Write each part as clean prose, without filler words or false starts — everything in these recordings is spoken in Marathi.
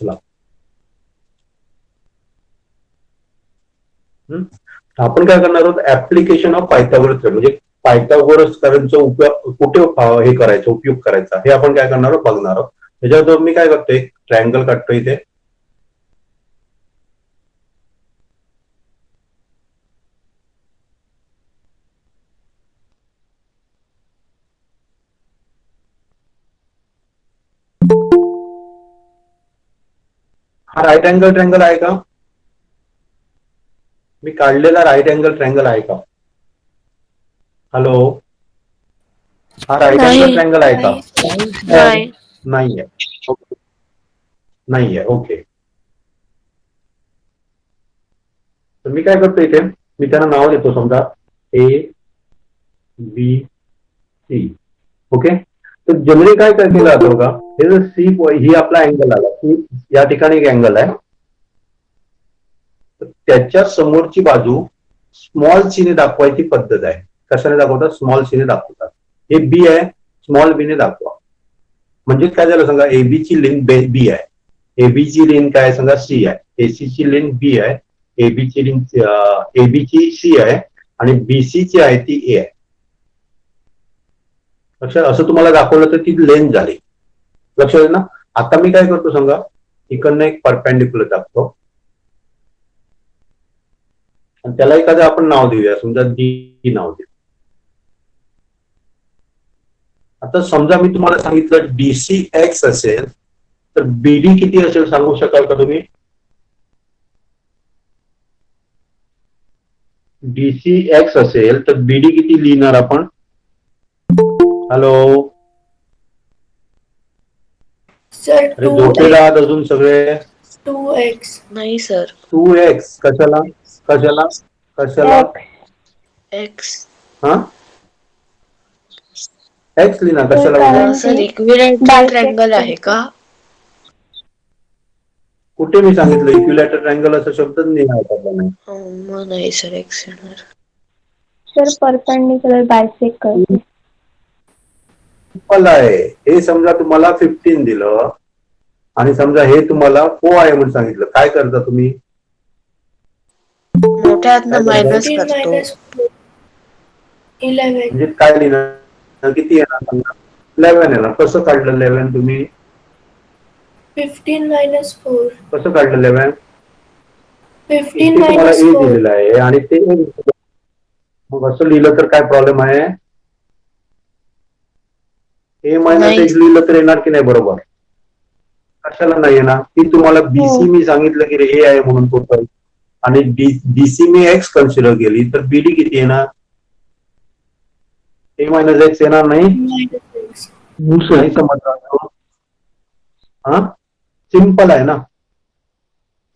चला आपण काय करणार आहोत, ऍप्लिकेशन ऑफ पायथागोरस म्हणजे पायथागोरस करंटचा उपयोग कुठे हे करायचा, उपयोग करायचा हे आपण काय करणार आहोत बघणार आहोत. त्याच्यावर मी काय करतोय, ट्रायंगल काढतोय इथे. हा राईट अँगल ट्रायंगल आहे का? मी काढलेला राईट अँगल ट्रायंगल आहे का? हॅलो, हा राईट अँगल ट्रायंगल आहे का? नाही. नाहीये. नाहीये. ओके. तर मी काय करतो इथे, मी त्यांना नाव देतो, समजा ए बी सी. ओके. तर जनरली काय केलं जातं बघा, हे जर सी ही आपला अँगल आला, या ठिकाणी एक अँगल आहे, त्याच्या समोरची बाजू स्मॉल सी ने दाखवायची पद्धत आहे. कशाने दाखवतात? स्मॉल सी ने दाखवतात. हे बी आहे, स्मॉल बी ने दाखवा. म्हणजे काय झालं सांगा, एबी ची लेंथ बी आहे, एबी ची लेंथ काय सांगा सी आहे, एसी ची लेंथ बी आहे, एबी ची लेंथ एबी ची सी आहे आणि बीसी ची आहे ती ए आहे. लक्षात, असं तुम्हाला दाखवलं तर ती लेंथ झाली. लक्षात ना. आता मी काय करतो सांगा, इकडनं एक परपेंडिक्युलर टाकतो आणि त्याला एखादं आपण नाव देऊया, समजा डी नाव देऊ. आता समजा मी तुम्हाला सांगितलं डीसी एक्स असेल तर बीडी किती असेल सांगू शकाल का तुम्ही? डीसी एक्स असेल तर बीडी किती लिहिणार आपण? हॅलो सर, अरे झोपेला आहात अजून सगळे? 2x. नाही सर. 2x कशाला कशाला कशाला? x. हा एक्स लिहिणार कशाला? सर इक्विलॅटरल ट्रायंगल आहे का? कुठे मी सांगितलं इक्विलॅटरल ट्रायंगल असा शब्दच नाही आहे. मग नाही सर एक्स येणार. Sir perpendicular bisector. सिंपल आहे हे. समजा तुम्हाला 15 दिलं आणि समजा हे तुम्हाला 4 आहे म्हणून सांगितलं, काय करता तुम्ही? मोठ्यातनं मायनस करतो. 11. म्हणजे काय लिहिणार, किती येणार सांगा? 11 येणार. कसं काढलं 11 तुम्ही? 15 - 4. कसं काढलं 11? 15 तुम्हाला - ए 4. दिलेलं आहे आणि ते मग असं लिहिलं तर काय प्रॉब्लेम आहे? ए मायनस एक्स लिहिलं तर येणार की नाही बरोबर? कशाला नाही येणार? की तुम्हाला बीसी मी सांगितलं की ए आहे म्हणून टोटल आणि बीसी मी एक्स कन्सिडर केली तर बीडी किती येणार? ए मायनस एक्स येणार नाही. नाही समजलं. हा सिंपल आहे ना.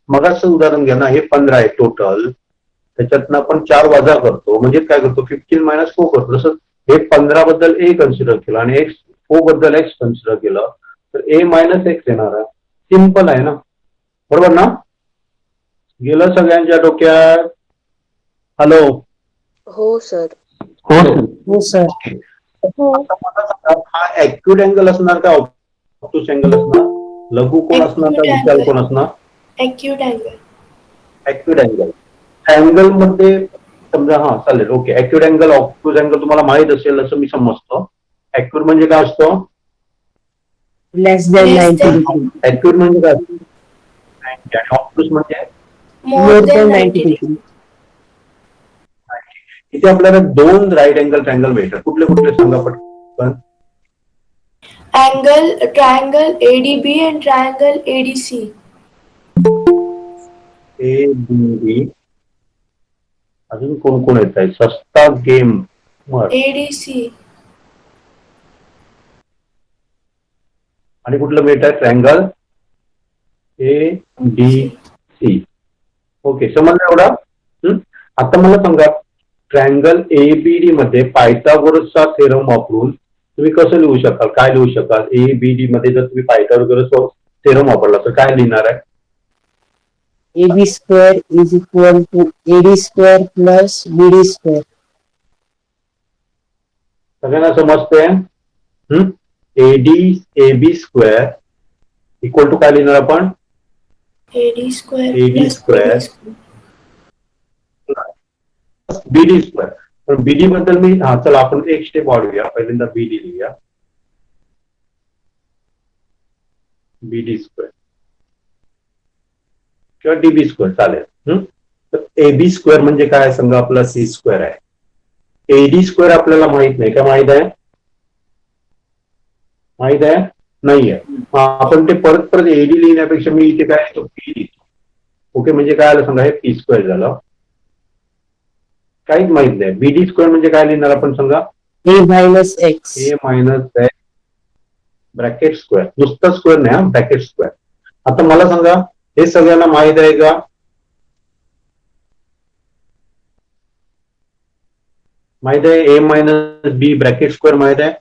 मगाचं उदाहरण घ्या ना, हे 15 आहे टोटल, त्याच्यातनं आपण 4 वजा करतो म्हणजे काय करतो, 15 - 4 करतो. जसं हे 15 बद्दल ए कन्सिडर केलं आणि एक्स 4 बद्दल एक्स कन्सिडर केलं तर ए मायनस एक्स येणार आहे. सिंपल आहे ना, बरोबर ना? गेलं सगळ्यांच्या डोक्यात? हॅलो. हो सर. हो सर. हा ऍक्यूट अँगल असणार का ऑब्टूस अँगल असणार? लघु कोण असणार का विशाल कोण असणार? Acute angle. Acute angle. Angle मध्ये समजा हा चालेल. ओके. ॲक्यूट अँगल ऑब्टूस अँगल तुम्हाला माहित असेल असं मी समजतो. ॲक्यूट म्हणजे काय असतो? लेस दॅन 90 डिग्री. ॲक्यूट म्हणजे काय? 90 आणि ऑब्टूस म्हणजे मोर दॅन 90 डिग्री. इथे आपल्याला 2 राईट अँगल ट्रायंगल मिळतात. कुठले कुठले सांगा पटकन? Triangle ADB and triangle ADC. ADB. अजून कोण कोण येत आहे? सस्ता गेम ADC. आणि कुठलं मिळत आहे? Triangle ADC. ओके, समजलं एवढा? आता मला सांगा ट्रायंगल ABD मध्ये पायथागोरसचा थेरम वापरून तुम्ही कसं लिहू शकाल? काय लिहू शकाल? ABD मध्ये जर तुम्ही पायथागोरस थेरम वापरला तर काय लिहिणार आहे? AB square is equal to AD square plus BD square. सगळ्यांना समजते? AB स्क्वेअर इक्वल टू काय लिहिणार आपण? AD square AD plus square. BD square. बीडी स्क्वेअर. पण बीडी बद्दल मी चला आपण एक स्टेप वाढूया. पहिल्यांदा बीडी लिहूया. बीडी स्क्वेअर किंवा डीबी स्क्वेअर चालेल. तर एबी स्क्वेअर म्हणजे काय सांगा, आपला सी स्क्वेअर आहे. एडी स्क्वेअर आपल्याला माहित नाही. काय माहित आहे? माहित आहे नाहीये. आपण ते परत परत एडी लिहिण्यापेक्षा मी इथे काय पी लिहितो. ओके, म्हणजे काय आलं सांगा, हे पी स्क्वेअर झालं. काहीच माहित नाही. बीडी स्क्वेअर म्हणजे काय लिहिणार आपण सांगा, A minus X. A minus x bracket square. नुसतं स्क्वेअर नाही, हा ब्रॅकेट स्क्वेअर. आता मला सांगा, हे सगळ्यांना माहित आहे का? माहित आहे ए मायनस बी ब्रॅकेट स्क्वेअर माहित आहे?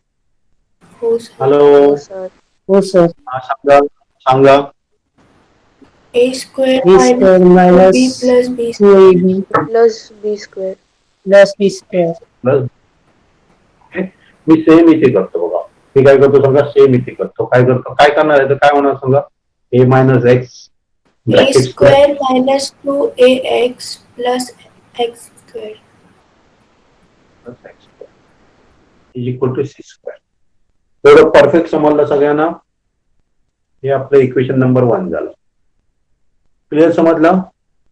हो सर. हॅलो, हो सर. हो सर. सांगा सांगा. A square A square minus B plus B square. 2AB plus B square. plus B square. बस. मी सेम इथे करतो बघा. मी काय करतो सांगा, सेम इथे करतो. काय करतो, काय करणार आहे तर काय होणार सांगा, A minus X A bracket square square minus 2AX plus X square. Is equal to C square. एवढं परफेक्ट समजलं सगळ्यांना? हे आपलं इक्वेशन नंबर 1 झालं. क्लिअर समजलं?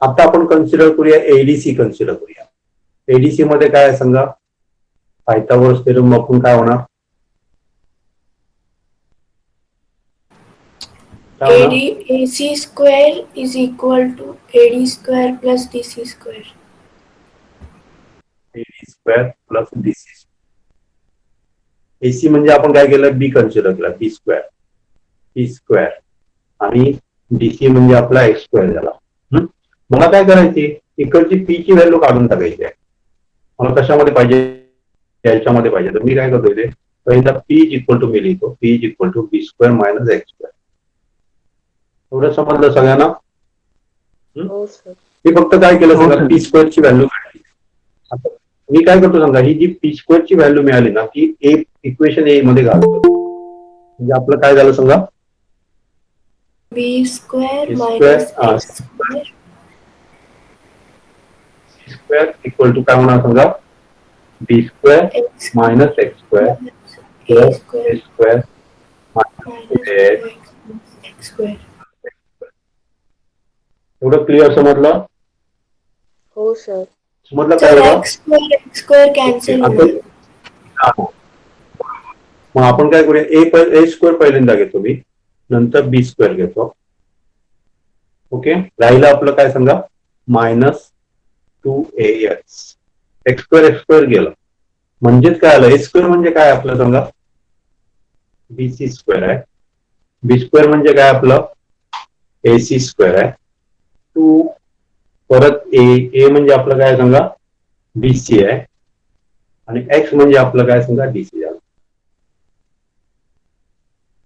आता आपण कन्सिडर करूया एडीसी. कन्सिडर करूया एडीसी मध्ये काय आहे सांगा, पायथागोरस थेरम वापरून काय होणार? AD AC square is equal to AD square plus DC square. AD square plus DC. AC म्हणजे आपण काय केलं, बी कन्सिडर केला, बी स्क्वेअर. बी स्क्वेअर आणि डीसी म्हणजे आपला एक्स स्क्वेअर झाला. मला काय करायची, इकडची पी ची व्हॅल्यू काढून टाकायची आहे. मला कशामध्ये पाहिजे, याच्यामध्ये पाहिजे. तर मी काय करतो इथे पहिला पी इज इक्वल टू मी लिहितो, P is equal to B square minus X square. एवढं समजलं सगळ्यांना? हो सर. मी फक्त काय केलं सांगा, पी स्क्वेअरची व्हॅल्यू काढली. आता मी काय करतो सांगा, ही जी पी स्क्वेअरची व्हॅल्यू मिळाली ना, ती ए इक्वेशन ए मध्ये घालतो. म्हणजे आपलं काय झालं सांगा, B square B minus square, X square. Square equal to काय होणार सांगा, B square X minus X square A plus square B square minus minus 2X X square. एवढं क्लिअर समजलं? हो सर. समजलं So काय X square cancel होईल. मग आपण काय करूया, ए स्क्वेअर पहिल्यांदा घेतो मी, नंतर बी स्क्वेअर घेतो. ओके, राहिलं आपलं काय सांगा, मायनस 2AX. एक्स स्क्वेअर गेलं. म्हणजेच काय आलं, ए स्क्वेअर म्हणजे काय आपलं सांगा, बीसी स्क्वेअर आहे. बी स्क्वेअर म्हणजे काय आपलं, एसी स्क्वेअर आहे. 2 परत ए म्हणजे आपलं काय सांगा, बीसी आहे. आणि एक्स म्हणजे आपलं काय सांगा, डीसी झालं.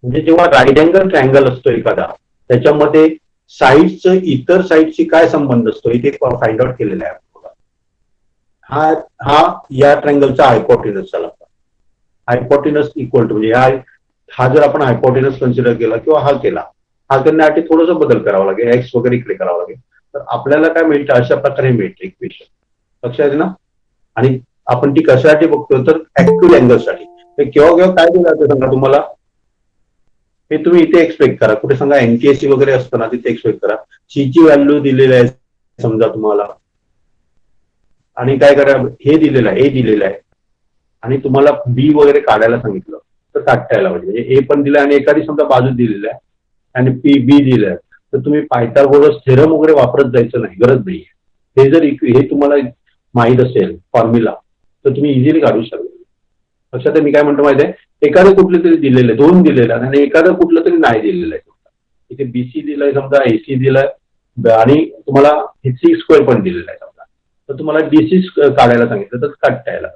म्हणजे जेव्हा राईट अँगल ट्रायंगल असतो एखादा, त्याच्यामध्ये साईडचं इतर साईडशी काय संबंध असतो इथे फाइंड आउट केलेला आहे. हा या ट्रायंगलचा हायपोटेनस झाला. हायपोटेनस इक्वल टू म्हणजे हा जर आपण हायपोटेनस कन्सिडर केला किंवा हा केला, हा करण्यासाठी थोडंसं बदल करावा लागेल, एक्स वगैरे इकडे करावा लागेल. तर आपल्याला काय मिळतं, अशा प्रकारे मिळते इक्वेशन. लक्षात आहे ना? आणि आपण ती कशासाठी बघतो तर ऍक्च्युअल अँगलसाठी. केव्हा केव्हा काय दिलं जातं सांगा तुम्हाला, हे तुम्ही इथे एक्सपेक्ट करा. कुठे सांगा एनटीएससी वगैरे असतं ना, तिथे एक्सपेक्ट करा. सी ची व्हॅल्यू दिलेली आहे समजा तुम्हाला, आणि काय करा, हे दिलेलं आहे, ए दिलेलं आहे, आणि तुम्हाला बी वगैरे काढायला सांगितलं तर काढता यायला पाहिजे. म्हणजे ए पण दिलं आणि एखादी समजा बाजू दिलेली आहे आणि पी बी दिलं आहे, तर तुम्ही पायथागोरस थेरम वगैरे वापरत जायचं नाही, गरज नाही. हे जर हे तुम्हाला माहीत असेल फॉर्म्युला, तर तुम्ही इझिली काढू शकता. लक्षात मी काय म्हणतो माहिती आहे, एखादं कुठलं तरी दिलेलं आहे, 2 दिलेलं आहे आणि एखादं कुठलं तरी नाही दिलेलं आहे. इथे बीसी दिलंय समजा, एसी दिलंय आणि तुम्हाला सी स्क्वेअर पण दिलेलं आहे समजा, तर तुम्हाला डीसी काढायला सांगितलं तर काढता यायला.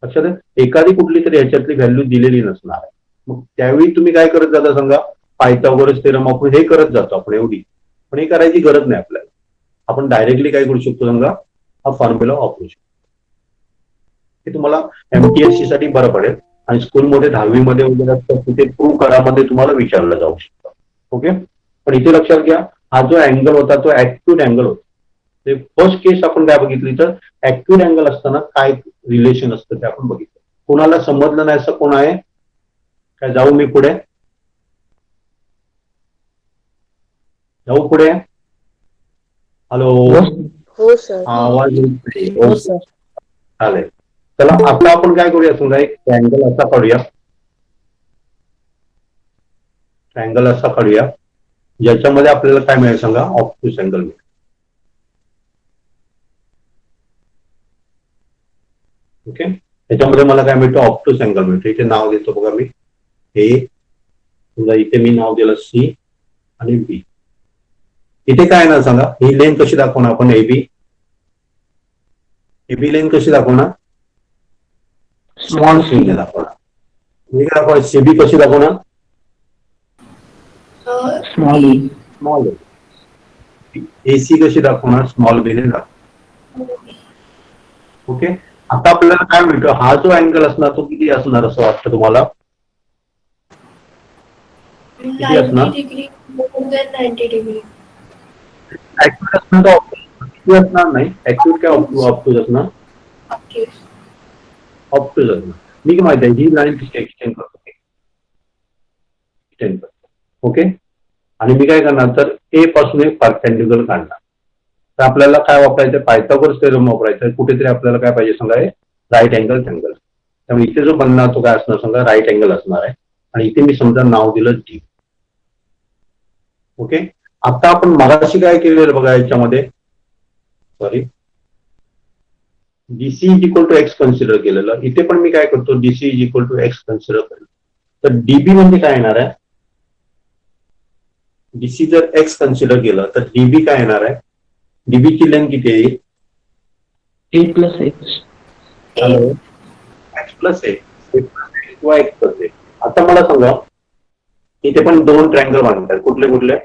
लक्षात एखादी कुठली तरी ह्याच्यातली व्हॅल्यू दिलेली नसणार आहे. मग त्यावेळी तुम्ही काय करत जाता सांगा, पायथागोरस थेरम आपण हे करत जातो आपण एवढी, पण हे करायची गरज नाही आपल्याला. आपण डायरेक्टली काय करू शकतो सांगा, हा फॉर्म्युला वापरू शकतो. हे तुम्हाला एमटीएससी साठी बरं पडेल. आणि स्कूलमध्ये 10वी मध्ये वगैरे असतं तिथे प्रूव्ह करामध्ये तुम्हाला विचारलं जाऊ शकतं. ओके, पण इथे लक्षात घ्या, हा जो अँगल होता तो ऍक्यूट अँगल होता. ते फर्स्ट केस आपण काय बघितली तर ऍक्यूट अँगल असताना काय रिलेशन असतं ते आपण बघितलं. कोणाला समजलं नाही असं कोण आहे? काय जाऊ मी पुढे? जाऊ पुढे? हॅलो, हो सर. आवाज येत नाही. हो ओके, सर. चालेल. चला आता आपण काय करूया, समजा एक ट्रँगल असा काढूया. ट्रँगल असा काढूया ज्याच्यामध्ये आपल्याला काय मिळेल सांगा? ऑब्ट्यूस अँगल मिळेल. ओके, त्याच्यामध्ये मला काय मिळतं? ऑब्ट्यूस अँगल मिळतो. इथे नाव देतो बघा मी. हे समजा इथे मी नाव दिलं सी आणि बी. इथे काय ना सांगा, ही लेन कशी दाखवणार आपण? एबी. एबी लेन कशी दाखवणार? स्मॉल सी ने दाखवणार. मी काय दाखवणार? सीबी कशी दाखवणार? स्मॉल. एसी कशी दाखवणार? स्मॉल बी ने दाखवणार. ओके, आता आपल्याला काय मिळतं? हा जो अँगल असणार तो किती असणार असं वाटतं तुम्हाला? किती असणार? 90 degree, more than 90 degree. ऍक्यूट असणार तर ऑब्ट्यूस असणार नाही. ऍक्यूट काय ऑब्ट्यूस असणार? Obtuse. ऑब्ट्यूस असणार. मी काय माहिती आहे ही लाईन कशी एक्सटेंड करतो. एक्सटेंड करतो. ओके, आणि मी काय करणार तर ए पासून एक परपेंडिक्युलर काढणार. तर आपल्याला काय वापरायचं? पायथागोरस थेरम वापरायचं. कुठेतरी आपल्याला काय पाहिजे सांगा? Right angle triangle. त्यामुळे इथे जो बनणार तो काय असणार सांगा? राईट अँगल असणार आहे. आणि इथे मी समजा नाव दिलं डी. ओके, आता आपण मगाशी काय केलेलं बघा याच्यामध्ये, sorry, DC is equal to x consider केलेलं. इथे पण मी काय करतो? DC is equal to x consider करेल. तर डीबी म्हणजे काय येणार आहे? डीसी जर एक्स कन्सिडर केलं तर डीबी काय येणार आहे? डीबी ची लेंथ किती आहे? A plus X. Hello, X plus A किंवा एक्स प्लस ए. आता मला सांगा, इथे पण दोन ट्रँगल बांधतात. कुठले कुठले?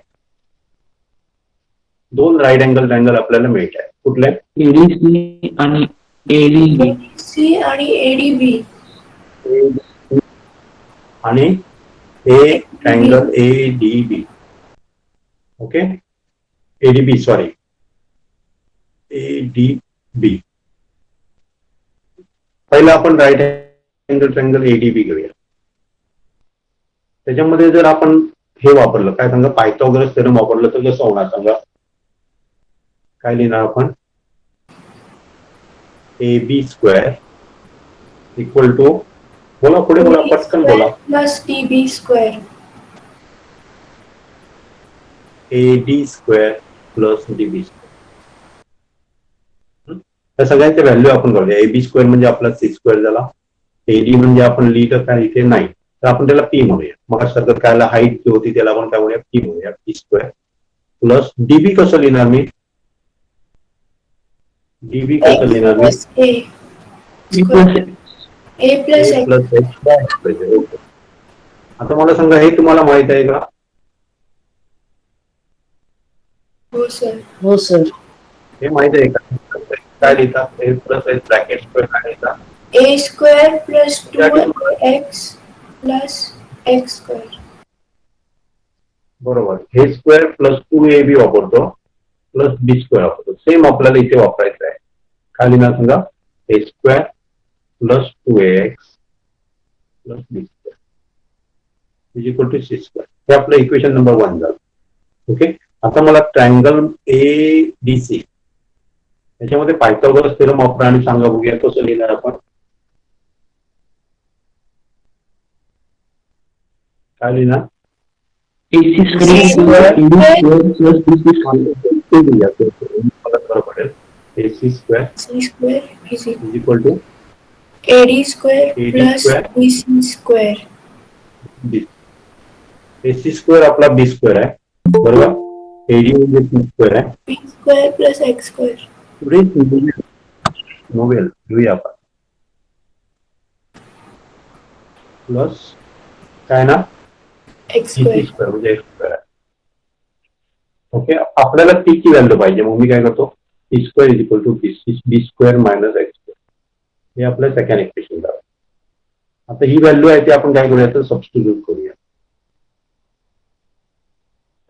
दोन राईट अँगल ट्रँगल आपल्याला मिळत आहे. कुठले? एडीसी आणि एडीबी. ADC आणि ADB. आणि A triangle A D B. Okay, ADB, sorry, ADB. पहिला आपण राईट अँगल ट्रँगल एडीबी घेऊया. त्याच्यामध्ये जर आपण हे वापरलं, काय सांगा? पायथागोरस थेरम वापरलं तर कसं होणार सांगा? काय लिहिणार आपण? A B square equal to, बोला पुढे बोला, पटकन बोला. Plus DB square. A D square plus DB square. त्या सगळ्यांच्या व्हॅल्यू आपण करूया. ए बी स्क्वेअर म्हणजे आपला सी स्क्वेअर झाला. एडी म्हणजे आपण लिहिलं काय इथे नाही, तर आपण त्याला पी म्हणूया. मग सगळं कायला हाईट जी होती त्याला आपण काय म्हणूया? पी म्हणूया. पी स्क्वेअर प्लस डीबी कसं लिहिणार मी? डीबी कसं लिहिणार मी? A plus A X. Plus x. Okay, आता मला सांगा, हे तुम्हाला माहित आहे का? हो सर. हो सर. हे माहित आहे का? काय लिहितात? ए प्लस एक्स ब्रॅकेट स्क्वेअर काय लिहितात? A square plus 2x plus X square. बरोबर. हे स्क्वेअर प्लस 2ab वापरतो प्लस बी स्क्वेअर वापरतो. सेम आपल्याला इथे वापरायचं आहे. काय लिहिणार सांगा? A square plus 2ax plus B square is equal to C square. हे आपलं इक्वेशन नंबर 1 झालं. ओके, आता मला ट्रँगल ए डी सी त्याच्यामध्ये पायथागोरस थेरम वापरा आणि सांगा बघूया कसं लिहिणार आपण. काय लिहिणार? AC square plus मला बरं पडेल. A C square C square is is equal to AD square AD plus square. BC square. B. A C square आपला बी स्क्वेअर आहे, बरोबर. एडी म्हणजे सी स्क्वेअर आहे. B square plus X square. पुढे नोवेल घेऊया आपण प्लस काय ना? X square. स्क्वेअर म्हणजे एक्स स्क्वेअर आहे. ओके, आपल्याला पी ची व्हॅल्यू पाहिजे. मग मी काय करतो? P square is equal to B square minus X square. हे आपलं सेकंड इक्वेशन झालं. आता ही व्हॅल्यू आहे ती आपण काय करूया? तर सबस्टिट्यूट करूया.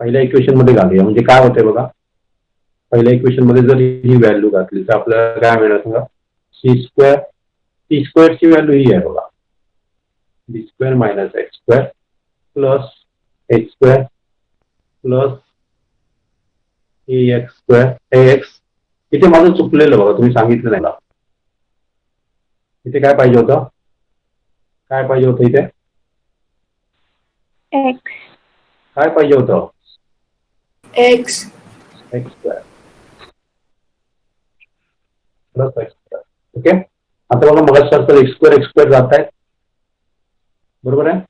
पहिल्या इक्वेशन मध्ये घालूया. म्हणजे काय होतंय बघा, पहिल्या इक्वेशन मध्ये जर ही व्हॅल्यू घातली तर आपल्याला काय मिळणार सांगा, टी स्क्वेअरची व्हॅल्यू ही आहे बघा, B square minus X square plus X square plus X square X. इथे माझं चुकलेलं बघा, तुम्ही सांगितलं नाही मला. इथे काय पाहिजे होतं, काय पाहिजे होतं इथे, एक्स काय पाहिजे होतं, x x square plus X square. Okay, आता बघा मगासारखं एक्स स्क्वेअर जात आहे, बरोबर आहे.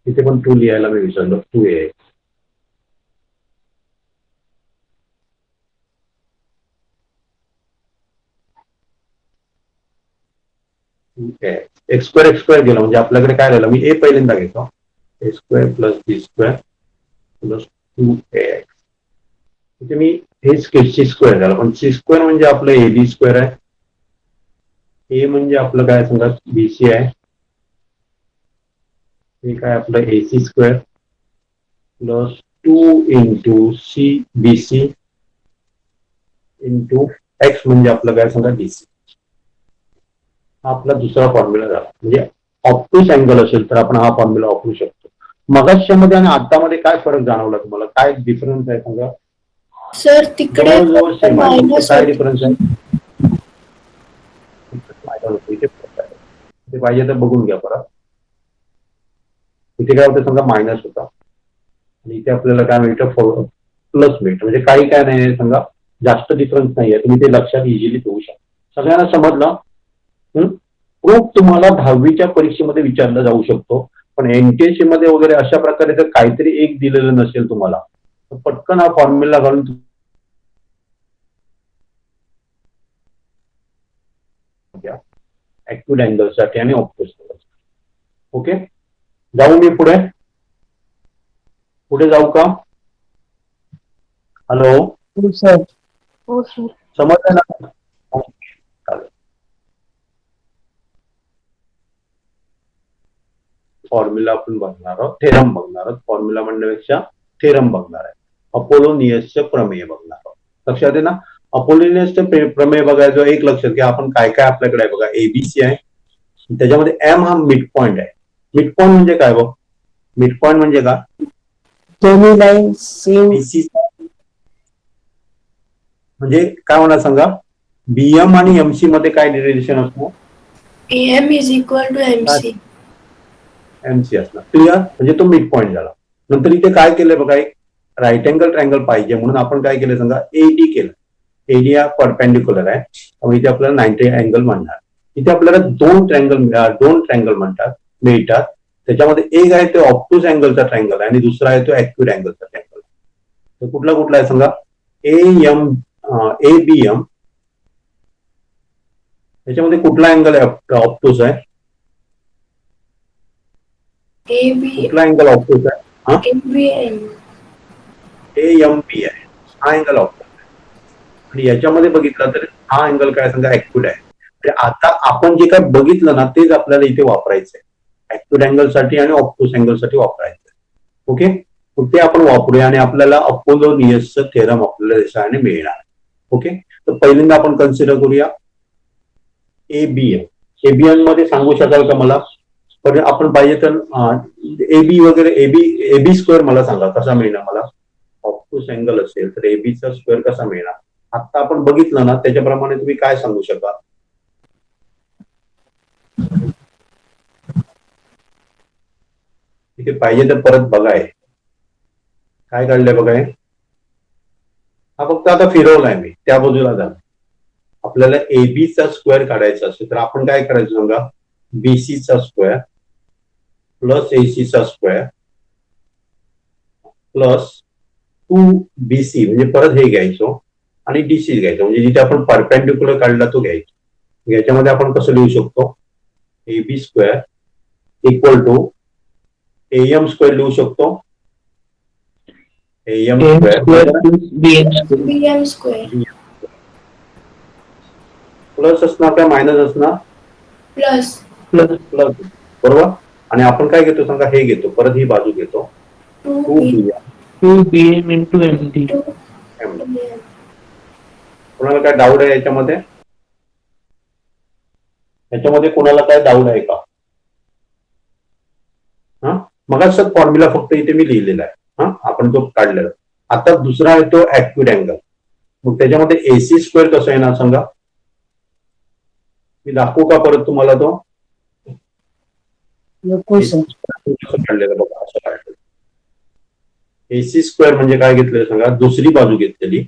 इथे पण 2 लिहायला मी विसरलो, 2ax. एक्स स्क्वेअर गेलं म्हणजे आपल्याकडे काय राहिलं, मी ए पहिल्यांदा घेतो, ए square plus B square plus 2ax. इथे मी हेच सी स्क्वेअर झालं, पण सी स्क्वेअर म्हणजे आपलं ए बी स्क्वेअर आहे, ए म्हणजे आपलं काय समजा बीसी आहे, हे काय आपलं AC square plus 2 into C BC into x म्हणजे आपलं काय समजा डीसी. हा आपला दुसरा फॉर्म्युला झाला. म्हणजे ऑप्टूस अँगल असेल तर आपण हा फॉर्म्युला वापरू शकतो. मगाच्यामध्ये आणि आतामध्ये काय फरक जाणवला तुम्हाला, काय डिफरन्स आहे सांगा. सर तिकडे जवळजवळ सेम आहे, मायनस काय डिफरन्स आहे, इथे पाहिजे तर बघून घ्या परत. इथे काय होतं समजा मायनस होता आणि इथे आपल्याला काय मिळतं प्लस मिळतं. म्हणजे काही काय नाही समजा, जास्त डिफरन्स नाहीये, तुम्ही ते लक्षात इझिली ठेवू शकता. सगळ्यांना समजलं. प्रूफ तुम्हाला 10वीच्या परीक्षेमध्ये विचारला जाऊ शकतो, पण एनटीएससी मध्ये वगैरे अशा प्रकारे जर काहीतरी एक दिलेलं नसेल तुम्हाला तर पटकन हा फॉर्म्युला घालून ऍक्यूट अँगलसाठी आणि ऑप्टूस. ओके, जाऊ मी पुढे जाऊ का. हॅलो हो सर. हो सर. समजलं ना. चालेल, फॉर्म्युला आपण बघणार आहोत, थेरम बघणार आहोत. फॉर्म्युला म्हणण्यापेक्षा थेरम बघणार आहे. अपोलोनियसचं प्रमेय बघणार आहोत. लक्षात आहे ना, अपोलोनियसचं प्रमेय बघायचं एक लक्षात घ्या. आपण काय काय आपल्याकडे आहे बघा, एबीसी आहे, त्याच्यामध्ये एम हा मिड पॉइंट आहे. मिड पॉइंट म्हणजे काय बघ, मिड पॉइंट म्हणजे का, दोन्ही लाईन सेम. बीसी म्हणजे काय होणार सांगा, बीएम आणि एमसी मध्ये काय रिलेशन असणार, AM is equal to MC. MC असणार. क्लिअर, म्हणजे तो मिड पॉइंट झाला. नंतर इथे काय केलंय बघा, एक राईट अँगल ट्रायंगल पाहिजे म्हणून आपण काय केलं सांगा, एडी केलं. एडी हा परपेंडिक्युलर आहे, त्यामुळे इथे आपल्याला 90 अँगल म्हणणार. इथे आपल्याला दोन ट्रायंगल मिळतात. त्याच्यामध्ये एक आहे तो ऑप्टूस अँगलचा ट्रायंगल आहे आणि दुसरा आहे तो ऍक्यूट अँगलचा ट्रायंगल. तर कुठला आहे सांगा, ABM. त्याच्यामध्ये कुठला अँगल आहे ऑप्टूस आहे, कुठला अँगल ऑप्टूस आहे, ABM. AMP आहे, हा अँगल ऑप्टूस आहे. आणि याच्यामध्ये बघितलं तर हा अँगल काय सांगा, ऍक्यूट आहे. आता आपण जे काय बघितलं ना तेच आपल्याला इथे वापरायचंय, ऍक्यूट अँगल साठी आणि ऑप्टूस अँगल साठी वापरायचंय. ओके, ते आपण वापरूया आणि आपल्याला अपोलोनियसचं थेरम आपल्याला दिसायला मिळणार. ओके, तर पहिल्यांदा आपण कन्सिडर करूया एबीएम. एबीएम मध्ये सांगू शकाल का मला, पण आपण पाहिजे तर एबी वगैरे एबी स्क्वेअर मला सांगा कसा मिळणार मला. ऑप्टूस अँगल असेल तर एबीचा स्क्वेअर कसा मिळणार, आता आपण बघितलं ना त्याच्याप्रमाणे तुम्ही काय सांगू शकाल. इथे पाहिजे तर परत बघाय काय काढलंय बघाय, हा फक्त आता फिरवलाय मी त्या बाजूला झाला. आपल्याला एबीचा स्क्वेअर काढायचा असेल तर आपण काय करायचं सांगा, बीसीचा स्क्वेअर प्लस एसीचा स्क्वेअर प्लस 2BC म्हणजे परत हे घ्यायचो आणि डीसी घ्यायचं. म्हणजे जिथे आपण परपेंडिक्युलर काढला तो घ्यायचा. याच्यामध्ये आपण कसं लिहू शकतो, AB square equal to AM square लिहू शकतो, AM square BM square plus असणार काय मायनस असणार, प्लस बरोबर. आणि आपण काय घेतो सांगा, हे घेतो परत ही बाजू घेतो 2BM 2BM into MD. 2 कोणाला काय डाऊट आहे याच्यामध्ये? याच्यामध्ये कोणाला काय डाऊट आहे का? हा, मगाचा फॉर्म्युला फक्त इथे मी लिहिलेला आहे, हा आपण तो काढलेला. आता दुसरा आहे तो ऍक्युट अँगल. मग त्याच्यामध्ये AC स्क्वेअर कसं आहे ना सांगा, मी दाखवू का परत तुम्हाला तो? नको सर. कसं काढलेलं बघा, असं काढलेलं. AC स्क्वेअर म्हणजे काय घेतलेलं सांगा, दुसरी बाजू घेतलेली.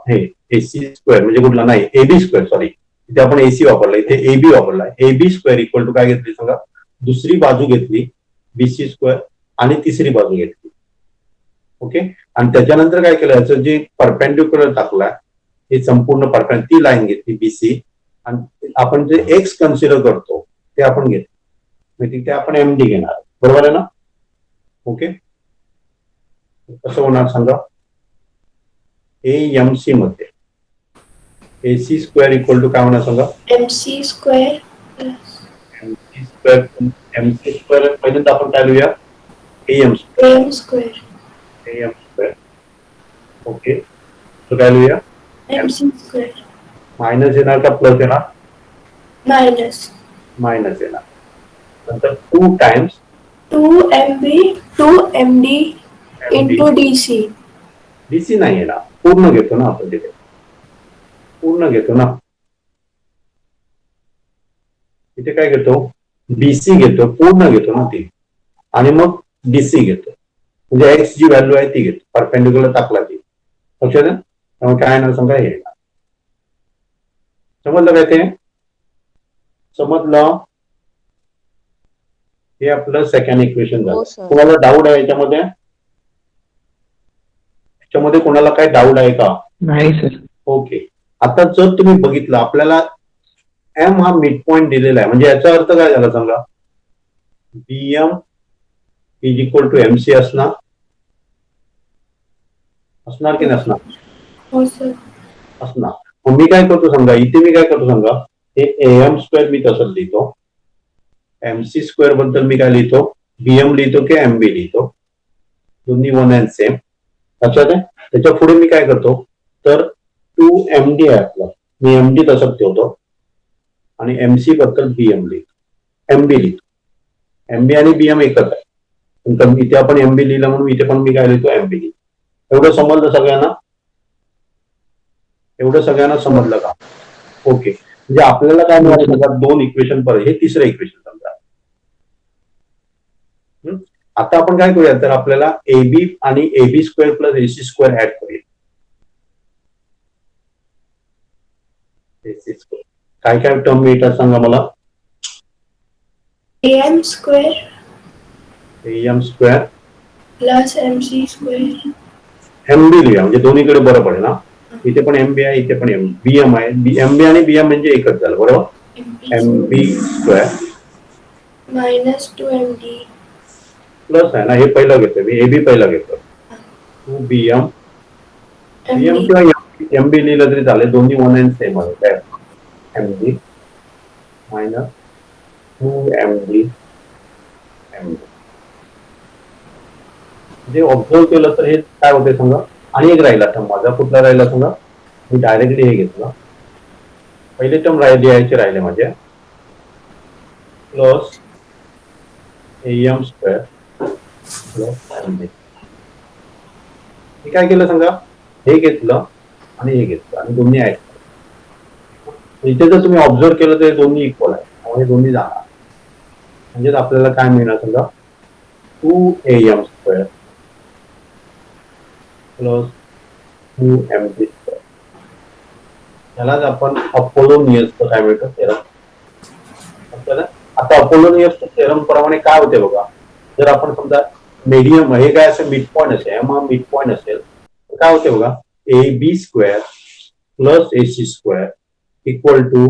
हे AC स्क्वेअर म्हणजे कुठला नाही, AB स्क्वेअर, सॉरी इथे आपण AC वापरला, इथे AB वापरलाय. AB स्क्वेअर इक्वल टू काय घेतली सांगा, दुसरी बाजू घेतली BC स्क्वेअर आणि तिसरी बाजू घेतली. ओके, आणि त्याच्यानंतर काय केलं, याचं जे परपेंडिक्युलर टाकलाय हे संपूर्ण परपेंड ती लाईन घेतली BC, आणि आपण जे एक्स कन्सिडर करतो ते आपण घेतो, म्हणजे तिथे आपण MD घेणार, बरोबर आहे ना? ओके, कसं होणार सांगा, AMC मध्ये AC स्क्वेअर इक्वल टू काय होणार सांगा, MC square plus MC square. MC square पहिल्यांदा आपण काय लिहूया, AM AM square square. Okay, तर काय लिहूया, MC square मायनस येणार का प्लस येणार? minus मायनस येणार. नंतर 2 times 2MD into DC. DC नाही येणार, पूर्ण घेतो ना आपण, तिथे पूर्ण घेतो ना, इथे काय घेतो, BC घेतो, पूर्ण घेतो ना ती, आणि मग DC घेतो, म्हणजे एक्स जी व्हॅल्यू आहे ती घेतो, परपेंडिक्युलर टाकला ती. लक्षात आहे? त्यामुळे काय येणार सांगा, हे येणार. समजलं काय ते? समजलं? हे आपलं सेकंड इक्वेशन झालं. हो सर. कोणाला डाऊट आहे याच्यामध्ये? याच्यामध्ये कोणाला काय डाऊट आहे का? नाही सर. ओके, आता जर तुम्ही बघितलं आपल्याला M हा मिड पॉइंट दिलेला आहे, म्हणजे याचा अर्थ काय झाला सांगा, BM is equal to MC असणार की नसणार? हो सर. असणार. मग मी काय करतो सांगा, इथे मी काय करतो सांगा, हे AM स्क्वेअर मी तसंच लिहितो, MC स्क्वेअर बद्दल मी काय लिहितो, BM लिहितो की MB लिहितो, दोन्ही वन अँड सेम. लक्षात आहे? त्याच्या पुढे मी काय करतो, तर 2MD आहे आपला, मी MD तसंच ठेवतो, आणि MC बद्दल BM लिहितो, MB लिहितो. MB आणि BM एकच आहे, पण इथे आपण MB लिहिलं म्हणून इथे पण मी काय लिहितो, MB लिहितो. एवढं समजलं सगळ्यांना? एवढं सगळ्यांना समजलं का? ओके, म्हणजे आपल्याला काय मिळालं बघा, 2 इक्वेशन परत, हे तिसरं इक्वेशन समजा. आता आपण काय करूया, तर आपल्याला AB आणि AB square plus AC square add करूया. AC स्क्वेअर काय काय टर्म मिळतात सांगा मला. AM square AM square plus MC square. MB लिहा, म्हणजे दोन्हीकडे बरं पडेल ना. इथे पण MB आहे, इथे पण BM आहे. MB आणि BM म्हणजे एकच झालं, बरोबर. MB square minus 2MD plus आहे ना, हे पहिलं घेतो मी, AB पहिलं घेतो, 2BM. BM MD किंवा MB लिहिलं तरी चालेल, दोन्ही वन अँड सेम आहे. काय MB मायनस 2MD MB. जे ऑब्झर्व केलं तर हे काय होते सांगा. आणि एक राहिला टर्म माझा, कुठला राहिला सांगा, मी डायरेक्टली हे घेतलं, पहिले टर्म लिहायचे राहिले माझे, plus AM square plus MB. हे काय केलं सांगा, हे घेतलं आणि हे घेतलं आणि दोन्ही ऍड केलं. इथे जर तुम्ही ऑब्झर्व केलं तर हे दोन्ही इक्वल आहे, त्यामुळे दोन्ही जाणार, म्हणजेच आपल्याला काय मिळणार सांगा, 2AM square plus 2MB square. यालाच आपण अपोलोनियसचं काय मिळतं थेरम. आता अपोलोनियसचं थेरम प्रमाणे काय होते बघा, जर आपण समजा मीडियम हे काय असेल, मिड पॉईंट असेल, M हा मिड पॉईंट असेल तर काय होते बघा, AB square plus AC square equal to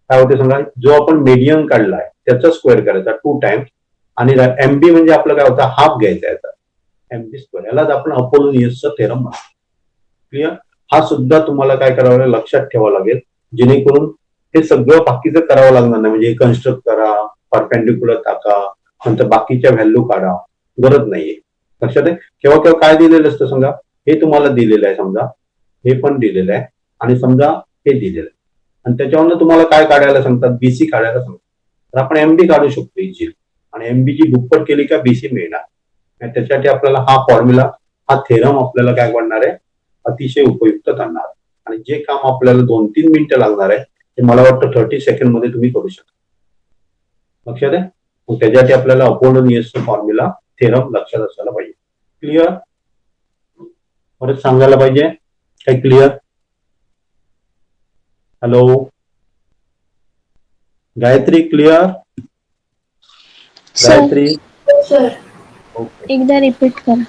काय होते सांगा, जो आपण मीडियम काढलाय त्याचा स्क्वेअर करायचा 2 टाइम्स, आणि MB म्हणजे आपलं काय होतं, हाफ घ्यायचा याचा, MB स्क्वेअर. यालाच आपण अपोलोनियसचं थेरम म्हणतो. क्लिअर? हा सुद्धा तुम्हाला काय करावं लागेल, लक्षात ठेवावं लागेल, जेणेकरून हे सगळं बाकीचं करावं लागणार नाही. म्हणजे कन्स्ट्रक्ट करा, परपेंडिक्युलर टाका, नंतर बाकीच्या व्हॅल्यू काढा, गरज नाहीये. लक्षात आहे. केव्हा केव्हा काय दिलेलं असतं समजा, हे तुम्हाला दिलेलं आहे, समजा हे पण दिलेलं आहे आणि समजा हे दिलेलं आहे आणि त्याच्यावरनं तुम्हाला काय काढायला सांगतात, बीसी काढायला सांगतात. तर आपण एमडी काढू शकतो इझिली आणि एमबीची दुप्पट केली का बीसी मिळणार. आणि त्याच्यासाठी आपल्याला हा फॉर्म्युला, हा थेरम आपल्याला काय बनणार आहे, अतिशय उपयुक्त ठरणार. आणि जे काम आपल्याला 2-3 मिनिटं लागणार आहे ते मला वाटतं 30 सेकंड मध्ये तुम्ही करू शकता. लक्षात आहे. मग त्याच्यासाठी आपल्याला अपोलोनियसचा फॉर्म्युला थेरम लक्षात असायला पाहिजे. क्लिअर? परत सांगायला पाहिजे काय? Clear? Hello Gayatri, clear? Sir Gayatri, sir okay. एकदा रिपीट करा.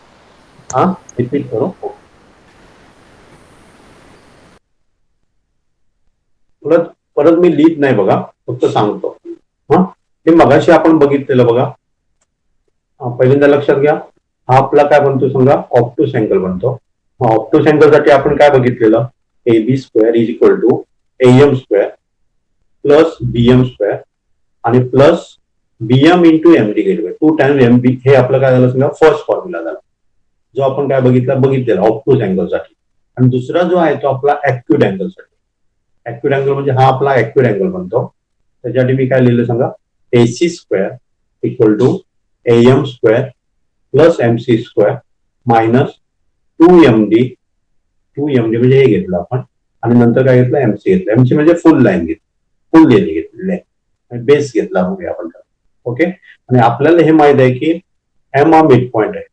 हा, रिपीट करू. परत परत मी लिहित नाही बघा, फक्त सांगतो. हा, ते मगाशी आपण बघितलेलं बघा. पहिल्यांदा लक्षात घ्या, हा आपला काय बनतो समजा, ऑप्टूस अँगल बनतो. ऑप्टूस अँगल साठी आपण काय बघितलेलं, AB square is equal to AM square plus BM square आणि प्लस BM इंटू MD गेटवे 2 टाइम्स MB. हे आपलं काय झालं समजा फर्स्ट फॉर्म्युला झाला, जो आपण काय बघितलेला ऑप्टूस अँगल साठी. आणि दुसरा जो आहे तो आपला ऍक्यूट अँगल साठी. ऍक्यूट अँगल म्हणजे हा आपला ऍक्यूट अँगल बनतो. त्याच्यासाठी मी काय लिहिलं सांगा, AC square equal to AM square plus MC square minus 2MD. 2MD म्हणजे हे घेतलं आपण आणि नंतर काय घेतलं, MC घेतलं. MC म्हणजे फुल लाईन घेतली, फुल लेनी घेतलेली आहे, बेस घेतला म्हणजे आपण. ओके. आणि आपल्याला हे माहित आहे की M हा मिड पॉइंट आहे,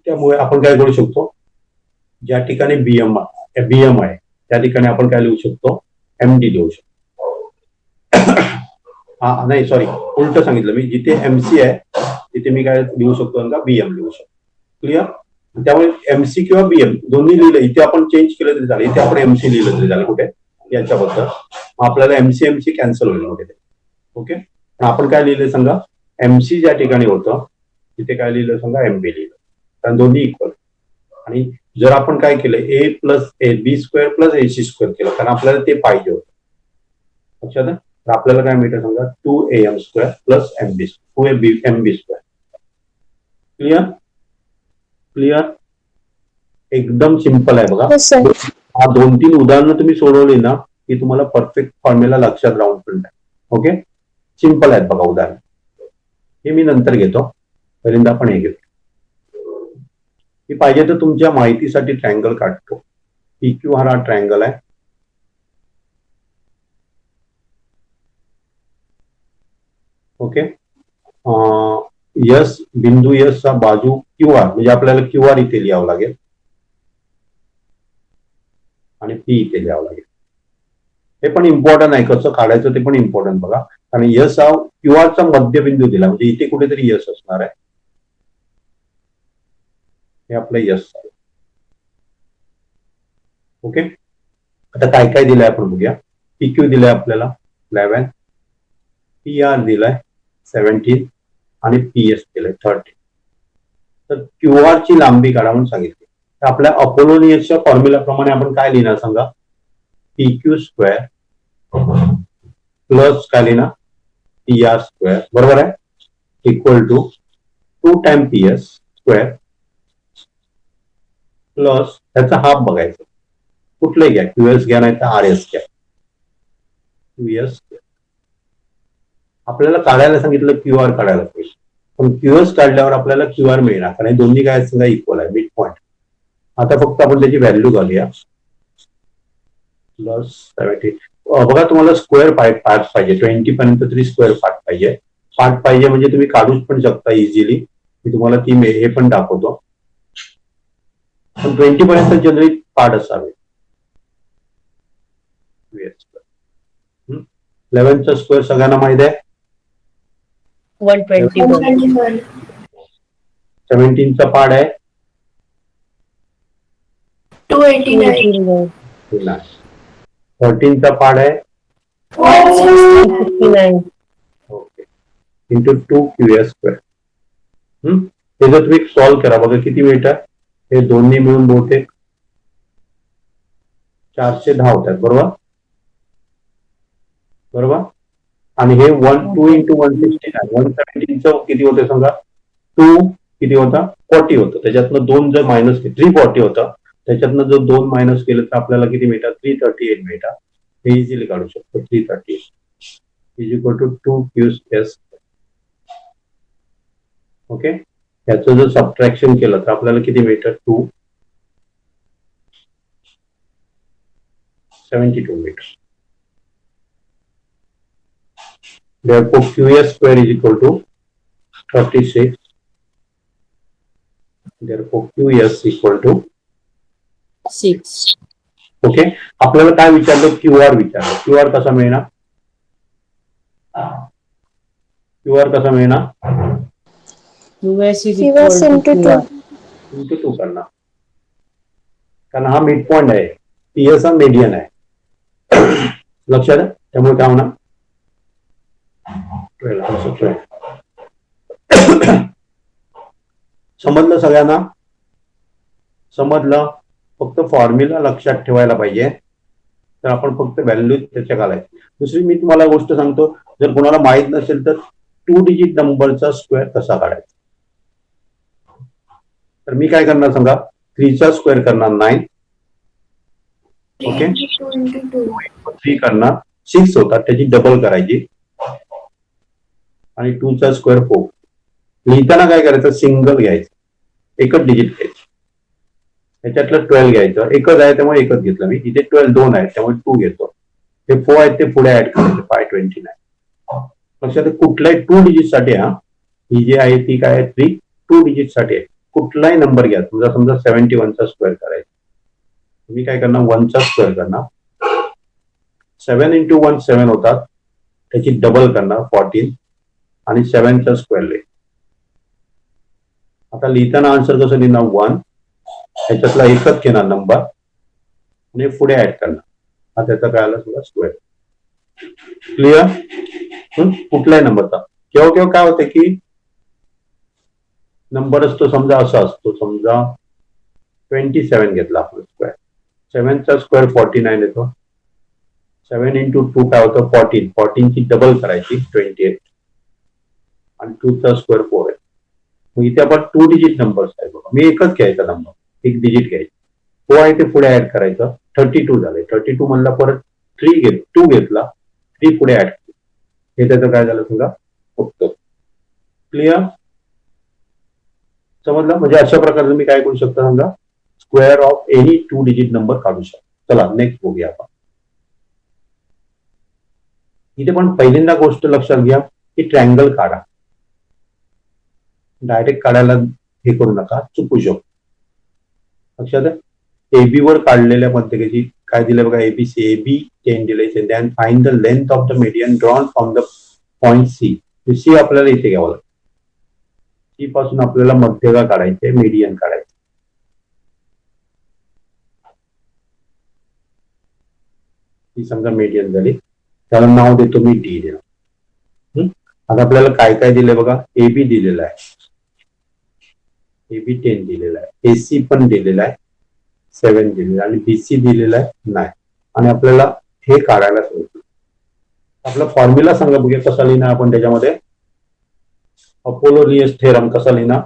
त्यामुळे आपण काय करू शकतो, ज्या ठिकाणी BM आहे त्या ठिकाणी आपण काय लिहू शकतो, MD लिहू शकतो. हा नाही सॉरी, उलट सांगितलं मी. जिथे MC आहे तिथे मी काय लिहू शकतो का, BM लिहू शकतो. क्लिअर? त्यामुळे MC किंवा BM दोन्ही लिहिलं, इथे आपण चेंज केलं तरी झालं, इथे आपण MC लिहिलं तरी झालं कुठे याच्याबद्दल. आपल्याला MC कॅन्सल होईल कुठे. ओके. आपण काय लिहिलं सांगा, MC ज्या ठिकाणी होतं तिथे काय लिहिलं सांगा, MB लिहिलं, कारण दोन्ही इक्वल. आणि जर आपण काय केलं, A plus B square plus AC square केलं, कारण आपल्याला ते पाहिजे होतं. लक्षात आहे. तर आपल्याला काय मिळतं सांगा, 2AM square plus MB square 2MB square. Clear? Clear? एकदम सिंपल आहे बघा. हो सर. हा 2-3 उदाहरणं तुम्ही सोडवली ना की तुम्हाला परफेक्ट फॉर्म्युला लक्षात राहून पण आहे. ओके. सिंपल आहेत बघा उदाहरण. हे मी नंतर घेतो, पहिल्यांदा आपण हे घेतो. मी पाहिजे तर तुमच्या माहितीसाठी ट्रायंगल काढतो. PQ हा ट्रायंगल आहे. ओके. यस बिंदू यस चा बाजू QR म्हणजे आपल्याला QR इथे लिहावं लागेल आणि P इथे लिहावं लागेल. हे पण इम्पॉर्टंट आहे, कसं काढायचं ते पण इम्पॉर्टंट बघा. कारण यस हा QR चा मध्यबिंदू दिला म्हणजे इथे कुठेतरी यस असणार आहे. हे आपलं यस आहे. ओके. आता काय काय दिलंय आपण बघूया. PQ दिलाय आपल्याला 11, PR दिलाय 17 आणि PS दिलाय 30. तर QR ची लांबी काढा म्हणून सांगितली. तर आपल्या अपोलोनियसच्या फॉर्म्युलाप्रमाणे आपण काय लिहिणार सांगा, PQ स्क्वेअर प्लस काय लिहिणार, PR स्क्वेअर, बरोबर आहे, equal to 2 time PS square plus त्याचा हाफ बघायचं, कुठलंही घ्या, QS घ्या नाही तर RS घ्या. QS आपल्याला काढायला सांगितलं, QR काढायला पाहिजे, पण QS काढल्यावर आपल्याला QR मिळणार कारण हे दोन्ही काय सगळं इक्वल आहे, मिड पॉइंट. आता फक्त आपण त्याची व्हॅल्यू घालूया, प्लस 17. बघा तुम्हाला स्क्वेअर पार्ट पाहिजे, 20 पर्यंत तरी स्क्वेअर पार्ट पाहिजे म्हणजे तुम्ही काढूच पण शकता इझिली. मी तुम्हाला ती हे पण दाखवतो, पण 20 पर्यंत जनरली पार्ट असावे. 11चा स्क्वेअर सगळ्यांना माहित आहे, 121. 17चा पार्ट आहे 289. 13चा पार्ट आहे 169. Okay into 2QS square. हे जर तुम्ही सॉल्व्ह करा बघा किती मिळतात, हे दोन्ही मिळून बहुतेक 410 होतात, बरोबर बरोबर. आणि हे 2 इंटू 169, 117चं किती होते सांगा, 2 किती होता 40 होतं. त्याच्यातनं 2 जर मायनस केलं 340 होता. त्याच्यातनं जर 2 मायनस केलं तर आपल्याला किती मिळतात 338 मिळतात. हे इझिली काढू शकतो. 338 is equal to 2qs. Okay, याचं जर सबट्रॅक्शन केलं तर आपल्याला किती मिळतं 272 मिळतं. Therefore, QS square is equal to 36. Therefore, QS equal to 6. Okay. आपल्याला काय विचारलं QR विचारलं. QR कसा मिळणार? QR कसा मिळणार? QS is QS equal to into QR. Into 2 करणार, कारण हा मिड पॉइंट आहे. PS हा मीडियन आहे. लक्षात आहे. त्यामुळे काय होणार 12. समजलं सगळ्यांना? समजलं? फक्त फॉर्म्युला लक्षात ठेवायला पाहिजे. तर आपण फक्त व्हॅल्यू त्याच्या घालायची. दुसरी मी तुम्हाला गोष्ट सांगतो, जर कोणाला माहित नसेल तर 2 डिजिट नंबरचा स्क्वेअर कसा काढायचा. तर मी काय करणार सांगा, 3 चा स्क्वेअर करणार 9. 3 ओके, into 2 into 2. 3 करणार 6 होतात, त्याची डबल करायची आणि 2 चा स्क्वेअर 4. लिहिताना काय करायचं, सिंगल घ्यायचं, एकच डिजिट घ्यायचं. त्याच्यातलं 12 घ्यायचं, एकच आहे त्यामुळे एकच घेतलं मी. इथे 12 2 आहेत त्यामुळे 2 घेतो. हे 4 आहेत ते पुढे ऍड करायचे 529. लक्षात, कुठल्याही 2 डिजिट साठी हा ही जी आहे ती काय आहे 3 2 डिजिट साठी आहे. कुठलाही नंबर घ्या, समजा 71 चा स्क्वेअर करायचा, तुम्ही काय करणार 1 चा स्क्वेअर करणार. 7 into 1 7 होतात, त्याची डबल करणार 14 आणि 7 चा स्क्वेअर लिह. आता लिहिताना आन्सर कसं लिहिणार 1, त्याच्यातला एकच घेणार नंबर आणि पुढे ऍड करणार. हा त्याचा काय आला सुद्धा स्क्वेअर. क्लिअर? कुठलाही नंबरचा. केव्हा केव्हा काय होतं की नंबर असतो, समजा असा असतो, समजा 27 घेतला आपण स्क्वेअर, 7 चा स्क्वेअर 49 येतो. 7 into 2 काय होतं 14. 14 ची डबल करायची 28 आणि 2 चा स्क्वेअर 4 आहे. मग इथे आपण 2 डिजिट नंबर्स आहे बघा. मी एकच घ्यायचा नंबर, एक डिजिट घ्यायची. 4 आहे ते पुढे ऍड करायचं. 32 झाले. 32 म्हणला परत 2 घेतला, 3 पुढे ऍड केलं. हे त्याचं काय झालं समजा फक्त. क्लिअर? समजलं? म्हणजे अशा प्रकारे तुम्ही काय करू शकता समजा square of any 2 digit number काढू शकता. चला नेक्स्ट बघूया आपण. इथे पण पहिल्यांदा गोष्ट लक्षात घ्या की ट्रँगल काढा. डायरेक्ट काढायला हे करू नका, चुकू शकतो. लक्षात आहे. एबी वर काढलेल्या पद्धतीची काय दिलं बघा, एबीसी एबी 10 दिले. Then find the length of the median drawn from the point C. C आपल्याला इथे घ्यावं लागतं. सी पासून आपल्याला मध्यगा काढायचे, मीडियन काढायचे. ही समजा मीडियन झाली, त्याला नाव देतो मी डी देणार. आता आपल्याला काय काय दिलंय बघा, एबी दिलेला आहे, एबी 10 दिलेला आहे, एसी पण दिलेला आहे 7 दिलेला आहे आणि बीसी दिलेला आहे 9. आणि आपल्याला हे काढायला सांगितलं. आपला फॉर्म्युला सांगा बघूया कसा लिहिणार आपण त्याच्यामध्ये. अपोलोनियस थेरम कसा लिहिणार,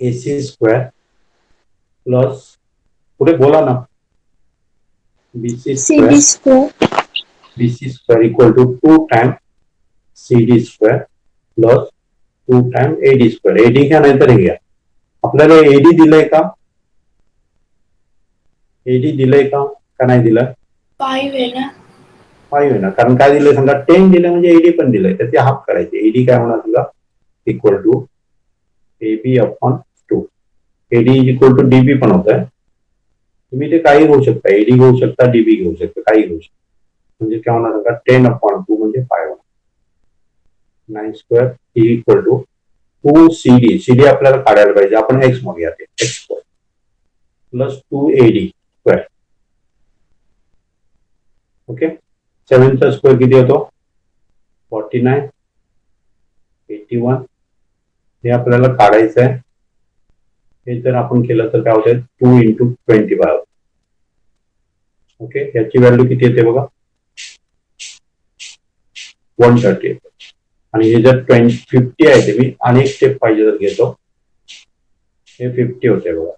एसी स्क्वेअर प्लस पुढे बोला ना BC CD square, square. BC square equal to 2 time CD square plus 2 time AD square. AD घ्या नाहीतर हे घ्या. आपल्याला एडी दिलंय का, एडी दिलंय का नाही दिलं? 5 आहे ना. 5 आहे ना, कारण काय दिलंय समजा 10 दिलं म्हणजे एडी पण दिलंय, त्याचे हाफ करायचे. एडी काय होणार तुला equal to AB upon 2. AD is equal to DB पण होत आहे. तुम्ही ते काही घेऊ शकता, एडी घेऊ शकता, डीबी घेऊ शकता, काही घेऊ शकता. म्हणजे काय होणार का 10 अपॉन 2 म्हणजे 5 होणार. 9 square equal to 2 CD. CD आपल्याला काढायला पाहिजे, आपण एक्स म्हणूया ते x square plus 2 AD square. Okay. 7 चा स्क्वेअर किती होतो 49, 81. हे आपल्याला काढायचं आहे. हे जर आपण केलं तर काय होतं 2 into 25. ओके. याची व्हॅल्यू किती येते बघा 130 येते. आणि हे जर 50 आहे ते मी अनेक स्टेप पाहिजे तर घेतो. हे 50 होते बघा.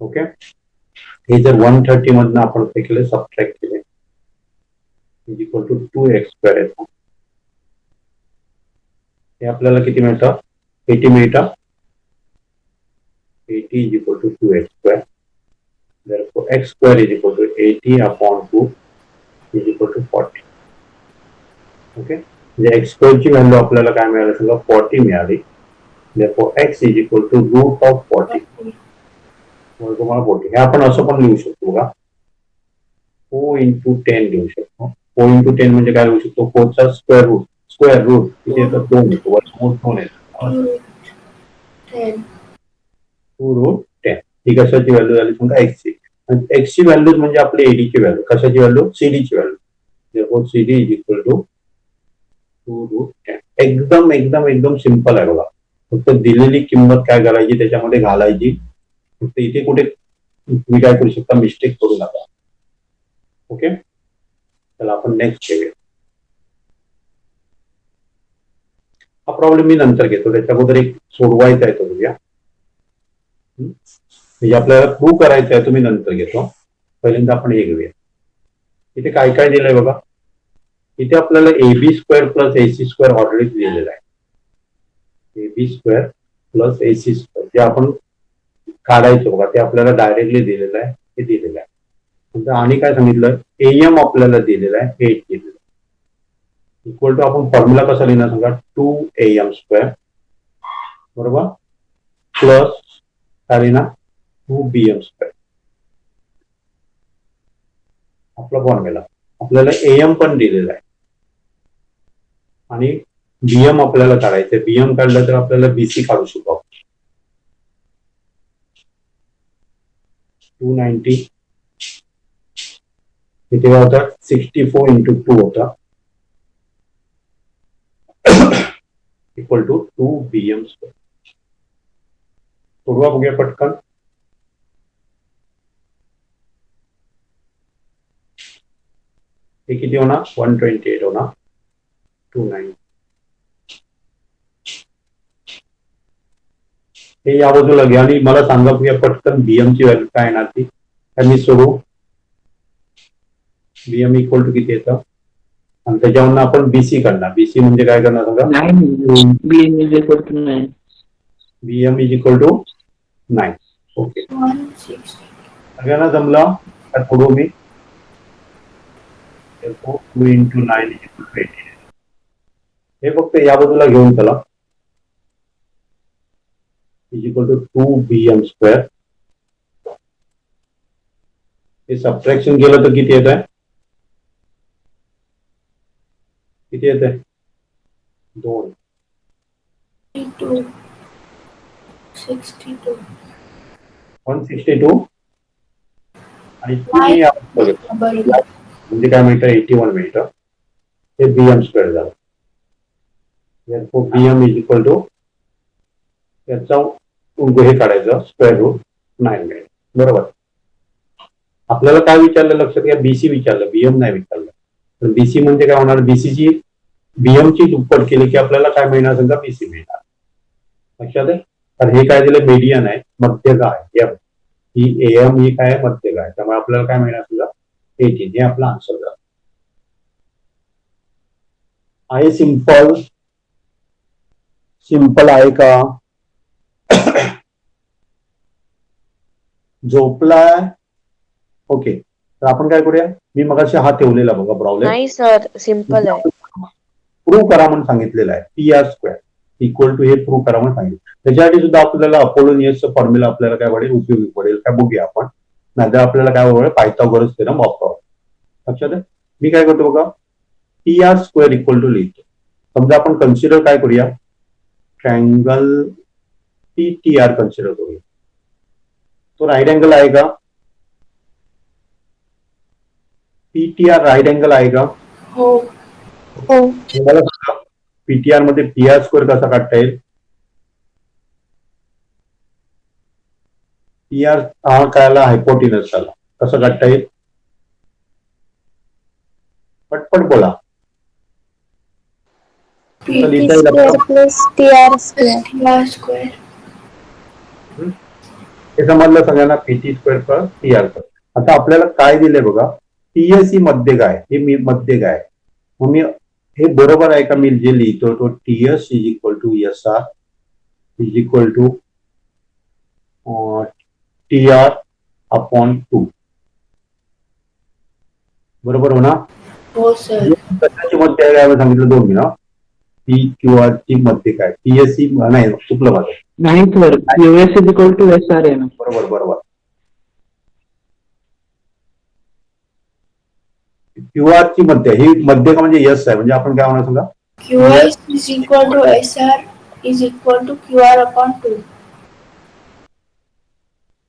ओके, हे जर 130 मधनं आपण ते केले सबट्रॅक्ट केले इज इक्वल टू 2x² येतो. हे आपल्याला किती मिळतं? 80 मिळतं. 80 is equal to 2x². therefore x² is equal to 80 upon 2 is equal to 40. Okay, म्हणजे x² ची व्हॅल्यू आपल्याला काय मिळाली? समजा 40 मिळाली. therefore x is equal to root of 40. तुम्हाला 40 हे आपण असं पण लिहू शकतो बघा. 4 into 10 लिहू शकतो. 4 into 10 म्हणजे काय लिहू शकतो? 4 चा स्क्वेअर रूट किती येतं? 2 येतो. वर्गमूळ 2 येतो. 2 रूट 10 ही कशाची व्हॅल्यू झाली? समजा x ची. x ची व्हॅल्यू म्हणजे आपली एडी ची व्हॅल्यू. कशाची व्हॅल्यू? cd ची value. therefore cd is equal to 2 root 10. एकदम एकदम एकदम सिंपल आहे बघा. फक्त दिलेली किंमत काय करायची त्याच्यामध्ये घालायची. फक्त इथे कुठे तुम्ही काय करू शकता? मिस्टेक करू नका. ओके, चला आपण नेक्स्ट घेऊया. हा प्रॉब्लेम मी नंतर घेतो. त्याच्या अगोदर एक सोडवायचा आहे तो बघूया. म्हणजे आपल्याला प्रूव्ह करायचं आहे, तुम्ही नंतर घेतो. पहिल्यांदा आपण हे घेऊया. इथे काय काय दिलंय बघा. इथे आपल्याला AB² प्लस AC² ऑलरेडी दिलेलं आहे. AB² प्लस AC² जे आपण काढायचं बघा ते आपल्याला डायरेक्टली दिलेलं आहे. हे दिलेलं आहे. आणि काय सांगितलं? AM आपल्याला दिलेलं आहे. 8 दिलेलं आहे. इक्वल टू आपण फॉर्म्युला कसा लिहिणार सांगा? 2AM² बरोबर प्लस काय लिहिणार? 2BM². आपला फॉर्म्युला आपल्याला AM पण दिलेला आहे आणि BM आपल्याला काढायचं. BM काढलं तर आपल्याला BC काढू शकतो. 290 इथे काय होता? 64 into 2 होता इक्वल टू 2BM². सोडवा बघूया पटकन. हे किती होणार? 128 होणार. 290 हे या बाजूला घ्या आणि मला सांगा बघूया पटकन BM ची व्हॅल्यू काय येणार ती. मी सोडू. BM इक्वल टू किती येतं? आणि त्याच्यावरून आपण BC करणार. BC म्हणजे काय करणार सांगा? 9. BM is equal to 9. BM is equal to 9. Okay, 160. सगळ्यांना जमलं? सोडू मी. 2 into 9 is equal to 80. हे फक्त या बाजूला घेऊन चला. Is equal to 2BM². हे सबट्रॅक्शन केलं तर किती येत आहे? किती येत आहे? 2. 62. 162 आणि तुम्ही बरोबर. म्हणजे काय मिळतं? 81 मिळतं. हे BM² झालं. BM इज इक्वल टू याचा हे काढायचं स्क्वेअर रूट 9 मिळेल. बरोबर. आपल्याला काय विचारलं लक्षात घ्या? BC विचारलं, BM नाही विचारलं. तर BC म्हणजे काय होणार? BC ची BM ची दुप्पट केली की आपल्याला काय मिळणार? समजा BC मिळणार. लक्षात आहे? तर हे काय दिलं? मीडियन आहे, मध्यगा आहे. ही AM ही काय आहे? मध्यगा आहे. त्यामुळे आपल्याला काय मिळणार? समजा 18. हे आपला आन्सर झाला. आहे सिंपल? सिंपल आहे का? झोपलाय? ओके, तर आपण काय करूया? मी मगाशी हा ठेवलेला बघा प्रॉब्लेम. नाही सर, सिंपल आहे. प्रूव्ह करा म्हणून सांगितलेलं आहे. PR² इक्वल टू हे प्रूव्ह करा म्हणून सांगितलं. त्याच्यासाठी सुद्धा आपल्याला अपोलोनियसचं फॉर्म्युला आपल्याला काय पडेल? उपयोगी पडेल काय बघूया आपण. नाहीतर आपल्याला काय होईल? पायथागोरस थेरम वापरावं. लक्षात आहे? मी काय करतो बघा, PR² इक्वल टू लिहितो. समजा आपण कन्सिडर काय करूया? ट्रायंगल PTR कन्सिडर करूया. तो राईट अँगल आहे का? PTR राईट अँगल आहे का? हो. मला सांगा PTR मध्ये PR² कसा काढता येईल? PR हा कायला हायपोटिनस झाला. कसं काढता येईल? पटपट बोला. कसं PT लिहिता येईल square आपलं? plus TR square. TR square. हे समजलं सगळ्यांना, PT square plus TR square. आता आपल्याला काय दिले बघा, टीएस ही मध्य काय, हे मी मध्य काय, मग मी हे बरोबर आहे का, मी जे लिहितो तो TS is equal to S R is equal to TR upon 2, बरोबर हो ना? हो सर. कशाची मध्य आहे काय सांगितलं दोन मी ना, पी क्यू आर ची मध्य काय, टीएससी नाही चुकलं माझं. नाही sir, QS is equal to SR आहे ना. बरोबर बरोबर. क्यू आर ची मध्य, ही मध्य का म्हणजे यस आहे, म्हणजे आपण काय म्हणा सांगा, QS is equal to SR is equal to QR upon 2.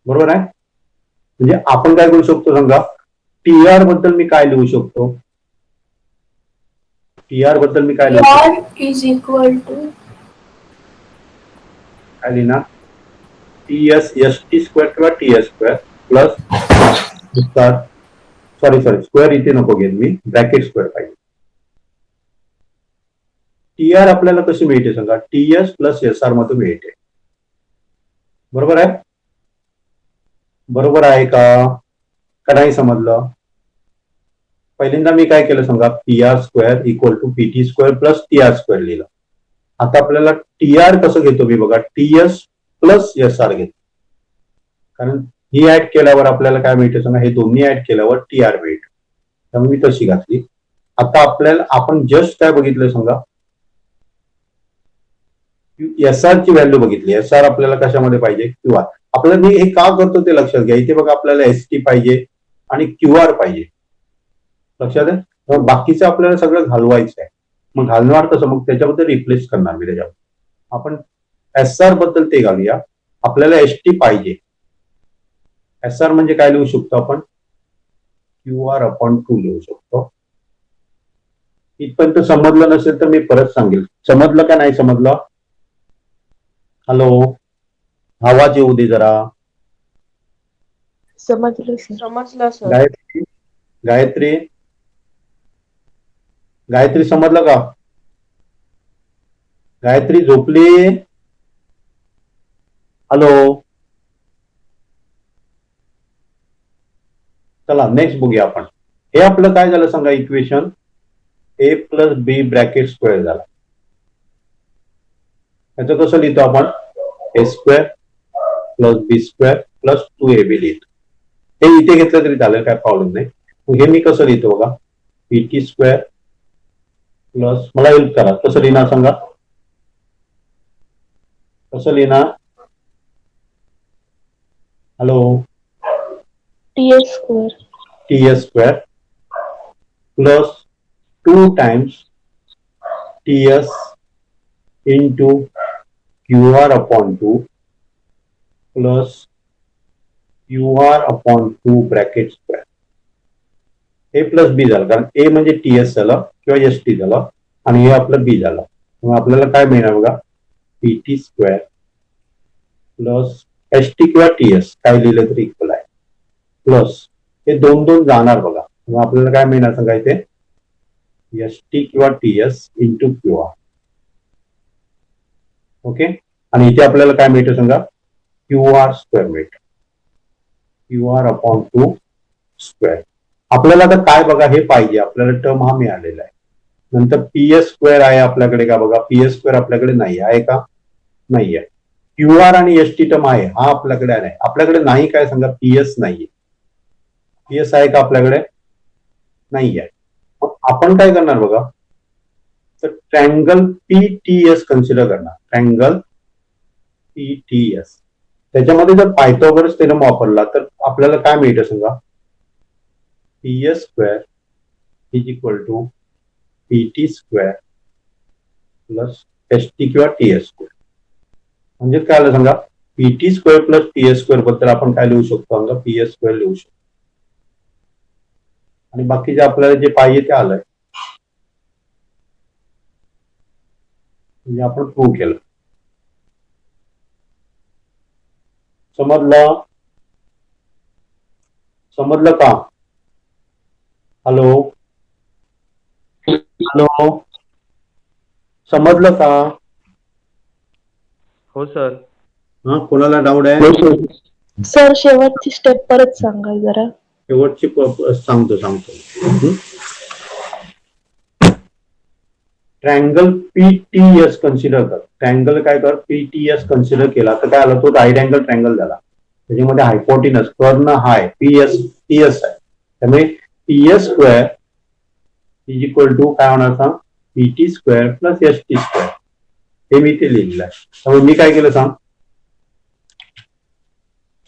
बरोबर आहे. म्हणजे आपण काय करू शकतो सांगा, टीआर बद्दल मी काय लिहू शकतो, टीआर बद्दल मी काय लिहू शकतो, QR is equal to काय लिहिणार, टीएस एस टी स्क्वेअर किंवा TS square plus sorry square इथे नको घेईन मी, ब्रॅकेट स्क्वेअर पाहिजे. टीआर आपल्याला कशी मिळते सांगा, टीएस प्लस एस आर मध्ये मिळते. बरोबर आहे, बरोबर आहे का नाही समजलं? पहिल्यांदा मी काय केलं सांगा, PR square equal to PT square plus TR square लिहिलं. आता आपल्याला टीआर कसं घेतो मी बघा, टीएस प्लस एस आर घेतो, कारण ही ऍड केल्यावर आपल्याला काय मिळते सांगा, हे दोन्ही ऍड केल्यावर टीआर मिळते, त्यामुळे मी तशी घातली. आता आपल्याला आपण जस्ट काय बघितलं सांगा, एस आर ची व्हॅल्यू बघितली. एस आर आपल्याला कशामध्ये पाहिजे, क्यू आर. आपल्याला मी हे का करतो ते लक्षात घ्या, इथे बघा आपल्याला एस टी पाहिजे आणि क्यू आर पाहिजे, लक्षात आहे. मग बाकीचं आपल्याला सगळं घालवायचं आहे, मग घालणार कसं, मग त्याच्याबद्दल रिप्लेस करणार मी त्याच्यावर. आपण एस आर बद्दल ते घालूया, आपल्याला एस टी पाहिजे. एस आर म्हणजे काय लिहू शकतो आपण, क्यू आर अपॉन 2 लिहू शकतो. इथपर्यंत समजलं नसेल तर मी परत सांगेल. समजलं का नाही समजलं? हॅलो, आवाज येऊ दे जरा. समजलं सर. गायत्री गायत्री गायत्री समजलं का? गायत्री झोपली? हॅलो, चला नेक्स्ट बघूया आपण. हे आपलं काय झालं सांगा, इक्वेशन ए प्लस बी ब्रॅकेट स्क्वेअर झाला. याचं कसं लिहितो आपण, ए square plus B square plus 2ab लिहितो. हे इथे घेतलं तरी चालेल, काय प्रॉब्लेम नाही. हे मी कसं लिहितो बघा, पीटी स्क्वेअर प्लस, मला हेल्प करा कसं लिहिणार सांगा, कसं लिहिणार? Hello, TS square. TS square plus 2 times TS into Q R upon 2 plus Q R upon 2 bracket square. A plus B झालं, कारण ए म्हणजे टीएस झालं किंवा एस टी झालं आणि हे आपलं बी झालं. मग आपल्याला काय मिळणार बघा, PT square plus S T किंवा टीएस काय लिहिलं तरी इक्वल आहे, प्लस हे दोन दोन जाणार बघा. मग आपल्याला काय मिळणार सांगा, इथे एस टी किंवा TS into Q R. Okay, आणि इथे आपल्याला काय मिळतं सांगा, क्यू आर स्क्वेअर मिळतं, क्यू आर अपॉन 2 स्क्वेअर. आपल्याला आता काय बघा, हे पाहिजे आपल्याला, टर्म हा मिळालेला आहे. नंतर पीएस स्क्वेअर आहे आपल्याकडे का बघा, पीएस स्क्वेअर आपल्याकडे नाही आहे का, नाही आहे. क्यू आर आणि एस टी टर्म आहे, हा आपल्याकडे नाही. आपल्याकडे नाही काय सांगा, पीएस नाहीये. पीएस आहे का आपल्याकडे, नाही आहे. मग आपण काय करणार बघा, तर ट्रँगल पीटीएस कन्सिडर करणार, ट्रँगल पीटीएस. त्याच्यामध्ये जर पायथागोरस थेरम वापरला तर आपल्याला काय मिळतं सांगा, PS square is equal to PT square plus S T किंवा टीएस स्क्वेअर. म्हणजे काय आलं सांगा, PT square plus TS square बद्दल आपण काय लिहू शकतो सांगा, पीएस स्क्वेअर लिहू शकतो. आणि बाकीचे आपल्याला जे पाहिजे ते आलंय, म्हणजे आपण प्रूव्ह केलं. समजलं? समजलं का? हॅलो हॅलो, समजलं का? हो सर. हा, कोणाला डाऊट आहे? हो सर. सर शेवटची स्टेप परत सांगा जरा. शेवटची सांगतो. ट्रँगल PTS कन्सिडर कर. ट्रँगल काय कर, PTS कन्सिडर केला तर काय आला, तो राईट अँगल ट्रँगल झाला. त्याच्यामध्ये हायपोटिनस कर्ण हाय TS आहे. त्यामुळे TS square is equal to काय होणार सांग, PT square plus ST square. हे मी ते लिहिलेलं आहे. त्यामुळे मी काय केलं सांग,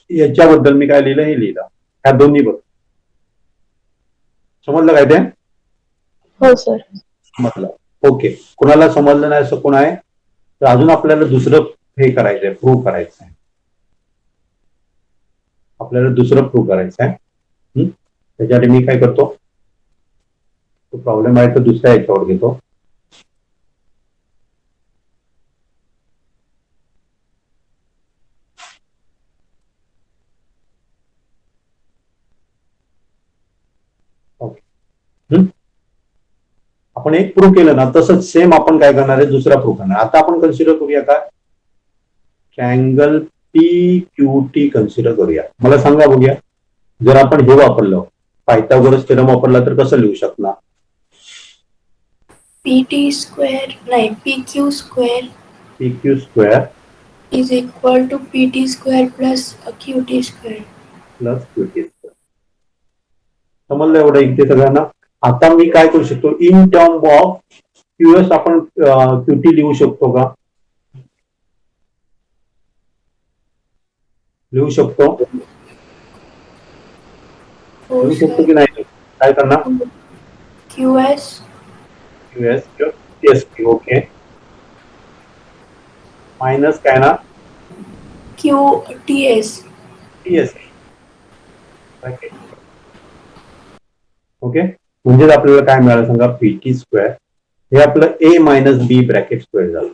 याच्याबद्दल मी काय लिहिलं हे लिहिलं. ह्या दोन्ही बघ. समजलं काय ते? हो सर. समजलं. ओके. कुणाला समजलं नाही असं कोण आहे तर अजून आपल्याला दुसरं हे करायचंय, प्रूव्ह करायचं आहे. आपल्याला दुसरं प्रूव्ह करायचं आहे. त्याच्यासाठी मी काय करतो, तो प्रॉब्लेम आहे तर दुसऱ्या याच्यावर घेतो. ओके. आपण एक प्रूव्ह केलं ना, तसंच सेम आपण काय करणार आहे, दुसरा प्रूव्ह करणार. आता आपण कन्सिडर करूया काय, ट्रँगल PQT कन्सिडर करूया. मला सांगा बघूया, जर आपण हे वापरलं, पायथागोरस थेरम वापरला तर कसं लिहू शकणार? PT स्क्वेअर नाही PQ square PQ square is equal to PT square plus QT square. Plus QT square. समजलं एवढं इथे सगळ्यांना? आता मी काय करू शकतो, इन टर्म ऑफ QS आपण QT लिहू शकतो का? लिहू शकतो. हो लिहू शकतो सर. की नाही? काय करणार? QS QS TSQ. Okay. Minus काय ना, QTS. TS. ओके. म्हणजेच आपल्याला काय मिळालं सांगा, PT स्क्वेअर हे आपलं A minus B bracket square झालं.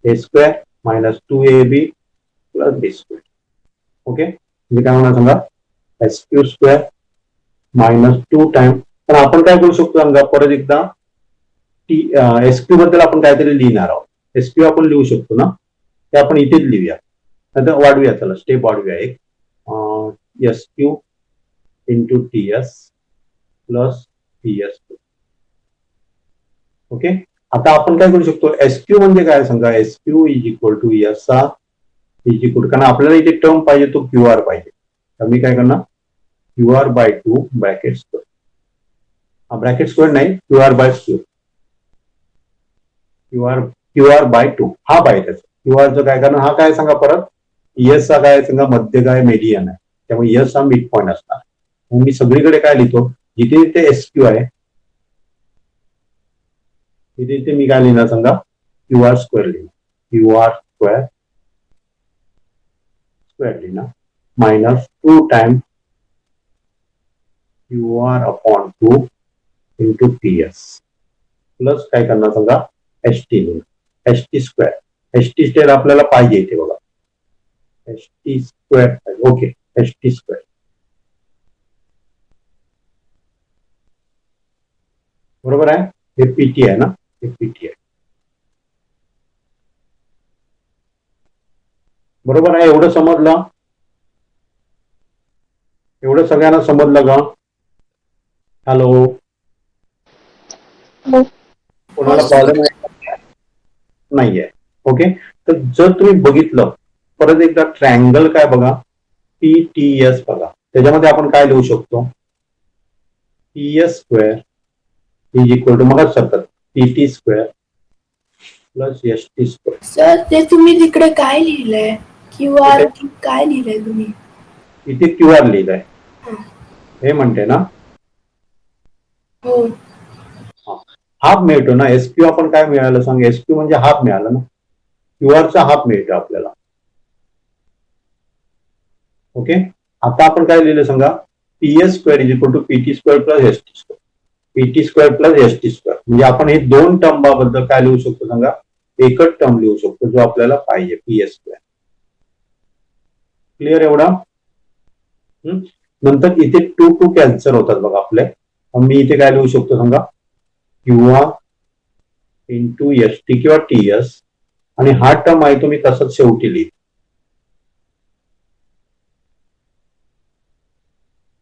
A square minus 2AB plus B square. Okay. म्हणजे काय होणार सांगा, SQ स्क्वेअर मायनस 2 टाइम. पण आपण काय करू शकतो सांगा, परत एकदा SQ बद्दल आपण काहीतरी लिहिणार आहोत. SQ आपण लिहू शकतो ना, ते आपण इथेच लिहूया. आता वाढूया, चला स्टेप वाढूया एक. SQ into TS plus TS. Okay. आता आपण काय करू शकतो, SQ म्हणजे काय सांगा, SQ is equal to SA is equal, कारण आपल्याला इथे टर्म पाहिजे तो QR पाहिजे. तर मी काय करणार, QR/2 bracket square. Bracket square नाही, QR/2. QR/2 हा पाहिजे. QRचं काय करणार, हा काय सांगा परत, ES चा काय सांगा, मध्य काय मेडियन आहे. त्यामुळे ES हा मिड पॉईंट असणार. मी सगळीकडे काय लिहितो, जिथे जिथे SQ आहे तिथे तिथे मी काय लिहिणार सांगा, QR स्क्वेअर लिहिणार. QR स्क्वेअर लिहिणार minus 2 time QR/2 into TS plus काय करणार सांगा, ST लिहिणार. ST square. ST स्क्वेअर आपल्याला पाहिजे इथे बघा, ST square. Okay. ST square बरोबर आहे. हे PT आहे ना, हे PT आहे. बरोबर आहे. एवढं समजलं? एवढं सगळ्यांना समजलं का? हॅलो, कोणाला प्रॉब्लेम नाहीये? ओके. तर जर तुम्ही बघितलं परत एकदा, ट्रँगल काय बघा, PTS बघा. त्याच्यामध्ये आपण काय लिहू शकतो, TS square is equal to, मग सरकत PT square plus ST square. Sir ते तुम्ही तिकडे काय लिहिलंय, QR काय लिहिलंय तुम्ही? इथे QR लिहिलंय, हे म्हणते ना. हो. हाफ मिळतो ना. SQ आपण काय मिळालं सांग, SQ म्हणजे हाफ मिळालं ना, QRचा हाफ मिळतो आपल्याला. ओके. आता आपण काय लिहिलं सांगा, PS square is equal to PT square plus ST square. PT square plus ST square म्हणजे आपण हे दोन टर्मबद्दल काय लिहू शकतो सांगा, एकच टर्म लिहू शकतो जो आपल्याला पाहिजे, PS स्क्वेअर. क्लिअर एवढा? नंतर इथे 2 कॅन्सल होतात बघा आपले. मी इथे काय लिहू शकतो सांगा, QR इंटू एस टी किंवा टी एस, आणि हा टर्म आहे तो मी तसंच शेवटी लिहितो.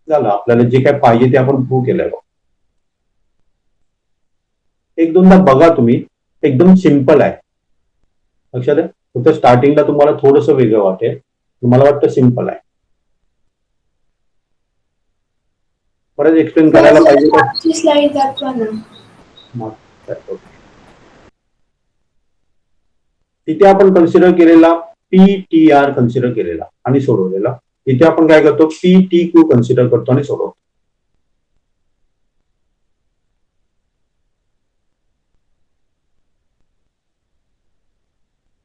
झालं, आपल्याला जे काय पाहिजे ते आपण प्रूव्ह केलंय. एक दोनदा बघा तुम्ही, एकदम सिम्पल आहे. लक्षात आहे, फक्त स्टार्टिंगला तुम्हाला थोडंसं वेगळं वाटेल, मला वाटतं सिम्पल आहे. परत एक्सप्लेन करायला पाहिजे का? मागची स्लाइड दाखवा ना. तिथे आपण कन्सिडर केलेला PTR कन्सिडर केलेला आणि सोडवलेला. इथे आपण काय करतो, PTQ कन्सिडर करतो आणि सोडवतो.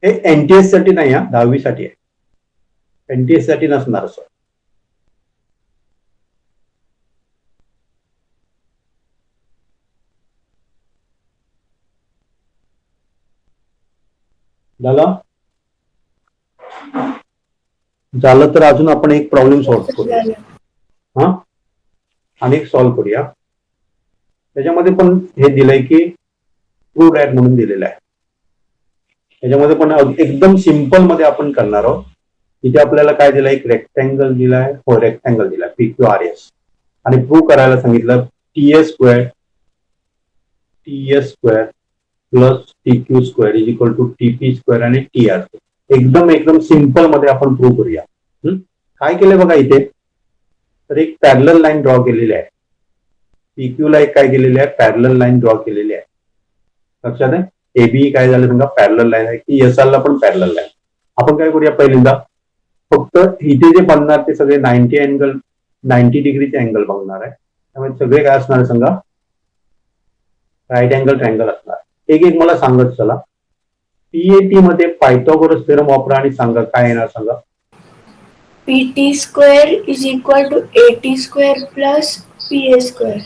हे NTS साठी नाही, 10वी साठी आहे. NTS साठी नसणार असं. झालं तर अजून आपण एक प्रॉब्लेम सॉल्व्ह करूया. हा, आणि एक सॉल्व्ह करूया. त्याच्यामध्ये पण हे दिलंय की ट्रू रॅट म्हणून दिलेलं आहे. त्याच्यामध्ये पण एकदम सिम्पल मध्ये आपण करणार आहोत. इथे आपल्याला काय दिलंय, एक रेक्टँगल दिलाय, हो रेक्टँगल दिलाय PQRS, आणि प्रूव्ह करायला सांगितलं TS square plus TQ square is equal to TP square आणि TR. एकदम सिम्पल मध्ये आपण प्रूव्ह करूया. काय केलंय बघा इथे, तर एक पॅरलल लाईन ड्रॉ केलेली आहे. PQ ला एक काय केलेली आहे, पॅरलल लाईन ड्रॉ केलेली आहे. लक्षात आहे, AB काय झालं सांगा, पॅरलल लाईन आहे, की SR ला पण पॅरलल लाईन. आपण काय करूया, पहिल्यांदा फक्त इथे जे बनणार ते सगळे 90 डिग्रीचे अँगल बघणार आहे. त्यामुळे सगळे काय असणार आहे सांगा, राईट अँगल ट्रायंगल असणार. एक एक मला सांगत चला. PAT मध्ये पायथागोरस थेरम वापरा आणि सांगा काय येणार सांगा. PT square is equal to AT square plus PA square.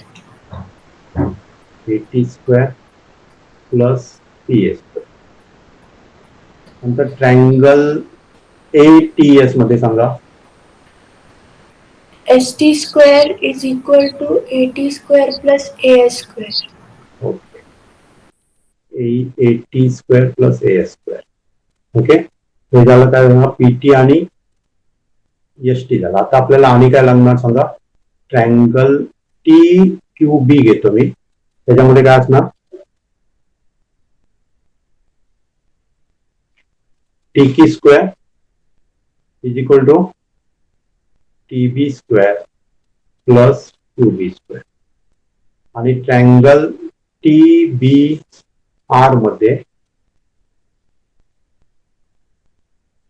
AT square plus PA square. नंतर ट्रायंगल ATS मध्ये सांगा. ST square is equal to AT square plus AS square. Okay, AT square plus AS square. Okay, हे झालं काय सांगा, PT आणि ST झालं. आता आपल्याला आणि काय लागणार सांगा, ट्रायंगल TQB घेतो मी. त्याच्यामध्ये काय असणार, TQ square is equal to TB square plus QB square. आणि ट्रायंगल TBR मध्ये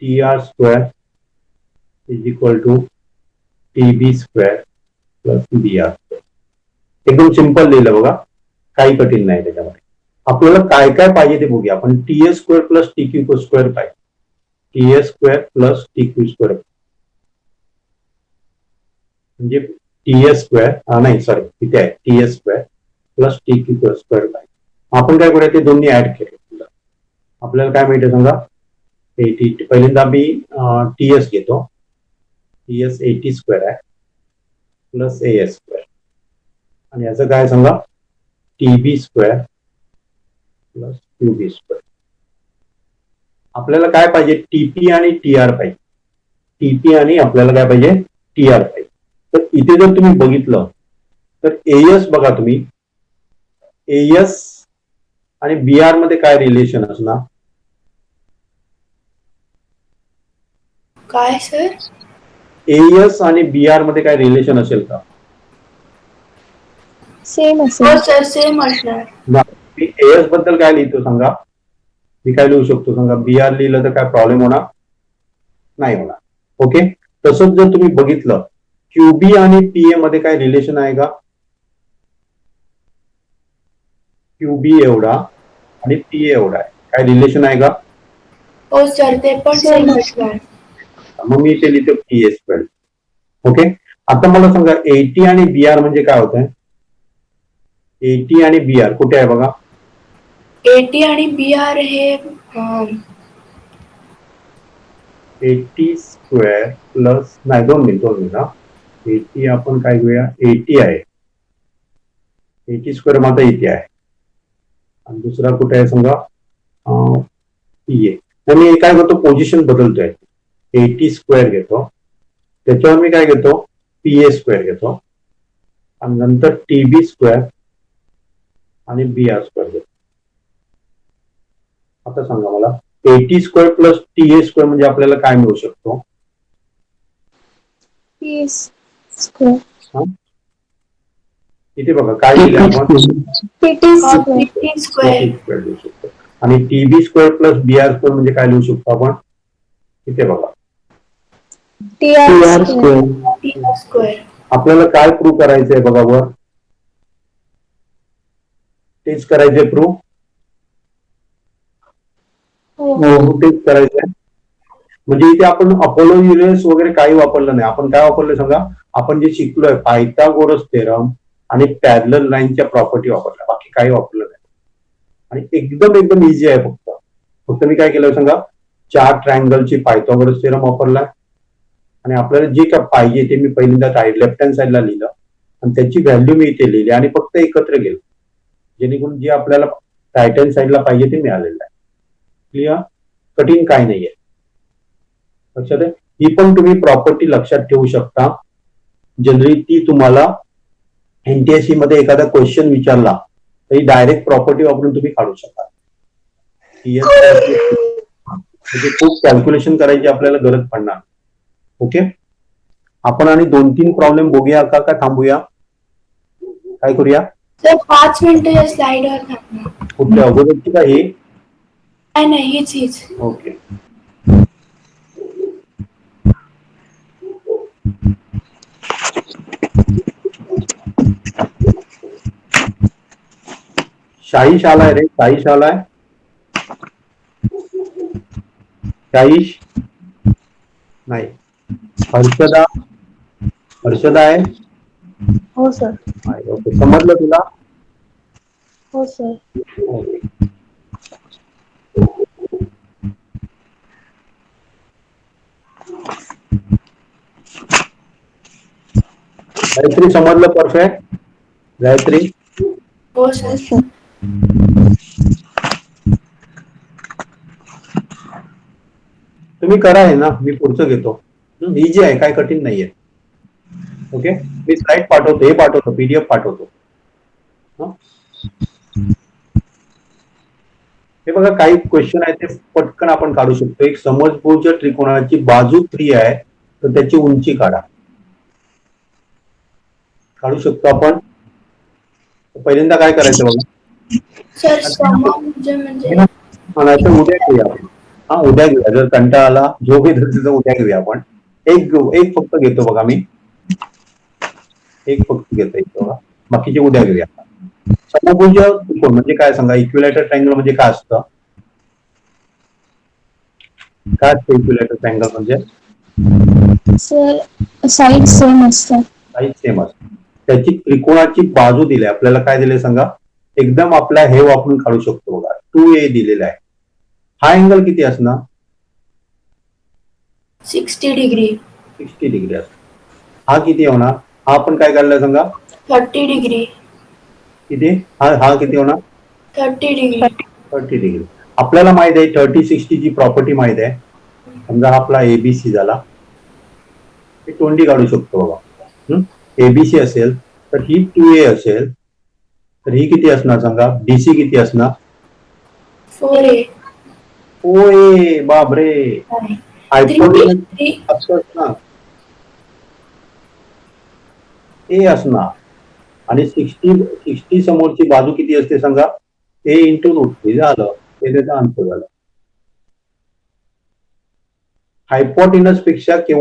TR square is equal to TB square plus BR square. एकदम सिंपल लिहिलं बघा, काही कठीण नाही त्याच्यामध्ये. आपल्याला काय काय पाहिजे ते बघूया आपण. TS square plus TQ square पाहिजे. TS square plus TQ square म्हणजे TS स्क्वेअर, नाही सॉरी इथे आहे TS square plus TQ square पाहिजे. आपण काय करूया, ते दोन्ही ऍड केले. आपल्याला काय माहिती सांगा, 80. पहिल्यांदा मी TS घेतो. TS 80 स्क्वेअर आहे प्लस AS स्क्वेअर, आणि याचं काय सांगा, TB square plus QB square. आपल्याला काय पाहिजे, TP आणि TR पाहिजे. TP आणि आपल्याला काय पाहिजे, TR पाहिजे. तर इथे जर तुम्ही बघितलं तर AS बघा तुम्ही, AS आणि BR मध्ये काय रिलेशन असणार, काय सर? AS आणि BR मध्ये काय रिलेशन असेल का? सेम हो असेल. सर, सेम असणार. मी AS बद्दल काय लिहितो सांगा, मी काय लिहू शकतो सांगा, BR लिहिलं तर काय प्रॉब्लेम होणार नाही होणार. ओके, तसंच जर तुम्ही बघितलं QB आणि PA मध्ये काय रिलेशन आहे का, QB एवढा आणि PA एवढा आहे, काय रिलेशन आहे का? हो सर, ते पण सेम असणार. मग मी इथे लिहितो PA स्क्वेअर. ओके, आता मला सांगा 80 आणि BR म्हणजे काय होत आहे. 80 आणि BR कुठे आहे बघा, AT आणि BR हे 80 स्क्वेअर प्लस, नाही 2 मिनिट 80 आपण काय घेऊया, 80 आहे. 80 स्क्वेअर माझा इथे आहे, आणि दुसरा कुठे आहे समजा PA. तर मी काय करतो, पोझिशन बदलतोय. 80 स्क्वेअर घेतो, त्याच्यावर मी काय घेतो, PA स्क्वेअर घेतो आणि नंतर TB स्क्वेअर आणि BR स्क्वेअर घेतो. आता सांगा मला 80 स्क्वेअर प्लस TA स्क्वेअर म्हणजे आपल्याला काय मिळू शकतो? इथे बघा काय दिले आपण, स्क्वेअर स्क्वेअर लिहू शकतो. आणि TB square plus BR square म्हणजे काय लिहू शकतो आपण? इथे बघा TR स्क्वेअर. स्क्वेअर. आपल्याला काय प्रूव्ह करायचंय बघा वर, तेच करायचंय प्रूव्ह, तेच करायचंय. म्हणजे इथे आपण अपोलो युनियन्स वगैरे काही वापरलं नाही. आपण काय वापरलं सांगा, आपण जे शिकलोय पायथागोरस थेरम आणि पॅरलल लाईनच्या प्रॉपर्टी वापरल्या, बाकी काही वापरलं नाही. आणि एकदम एकदम इझी आहे. फक्त मी काय केलं सांगा, 4 ट्रायंगलची पायथागोरस थेरम वापरलाय आणि आपल्याला जे काय पाहिजे ते मी पहिल्यांदा लेफ्ट हँड साईडला लिहिलं आणि त्याची व्हॅल्यू मी इथे लिहिली आणि फक्त एकत्र केलं, जेणेकरून जे आपल्याला राईट हँड साईडला पाहिजे ते मिळालेलं आहे. क्लिअर? कठीण काय नाहीये. लक्षात आहे? ही पण तुम्ही प्रॉपर्टी लक्षात ठेवू शकता. जनरली ती तुम्हाला NTSC मध्ये एखादा क्वेश्चन विचारला तरी डायरेक्ट प्रॉपर्टी वापरून तुम्ही काढू शकता. म्हणजे खूप कॅल्क्युलेशन करायची आपल्याला गरज पडणार. ओके, आपण आणि 2-3 प्रॉब्लेम बघूया का थांबूया? काय करूया? सर 5 मिनिटं या स्लाइडवर थांबणार. कुठल्या अगोदरची का ही? नाही हीच. ओके. शाहीश आलाय रे, शाहीश आलाय. शाहीश नाही. हर्षदा आहे. हो सर. ओके, समजलं तुला? हो सर. ओके. गायत्री समजलं? परफेक्ट. गायत्री हो सर. तुम्ही करा आहे ना, मी पुढचं घेतो. इझी आहे, काय कठीण नाहीये. ओके, मी स्लाइड पाठवतो, हे पाठवतो, PDF पाठवतो. हे बघा काही क्वेश्चन आहे ते पटकन आपण काढू शकतो. एक समजभुज त्रिकोणाची बाजू 3 आहे तर त्याची उंची काढा. काढू शकतो आपण. पहिल्यांदा काय करायचं बघा सर समभुज म्हणजे म्हणायचं, उद्या घेऊया आपण. उद्या घेऊया. जर कंटाळा आला, झोप येत असेल तर उद्या घेऊया आपण. एक फक्त घेतो बघा, मी एक फक्त घेतो बघा, बाकीचे उद्या घेऊया. समभुज त्रिकोण म्हणजे काय सांगा? इक्विलॅटरल ट्रायंगल म्हणजे काय असतं? काय असतं इक्विलॅटरल ट्रायंगल म्हणजे? सर साईड सेम असतात. साईज सेम असते. त्याची त्रिकोणाची बाजू दिली, आपल्याला काय दिले सांगा? एकदम आपल्या हे वापरून काढू शकतो बघा. 2A दिलेला आहे. हा अँगल किती असणार? 60 डिग्री. 60 डिग्री असतो. हा किती होणार? हा आपण काय काढलाय सांगा? 30 डिग्री. किती? हा किती होणार? 30 डिग्री. 30 डिग्री. आपल्याला माहित आहे 30-60 ची प्रॉपर्टी माहित आहे. समजा आपला ABC झाला, 20 काढू शकतो बघा. ABC असेल तर ही 2A असेल तर ही किती असणार सांगा? DC किती असणार? 4A. OA. बापरे, हायपोटेन्यूज असणार, A असणार. आणि 60 समोरची बाजू किती असते सांगा? A × √3 झालं, ते त्याचा आन्सर झालं. हायपोटेन्यूज पेक्षा केवळ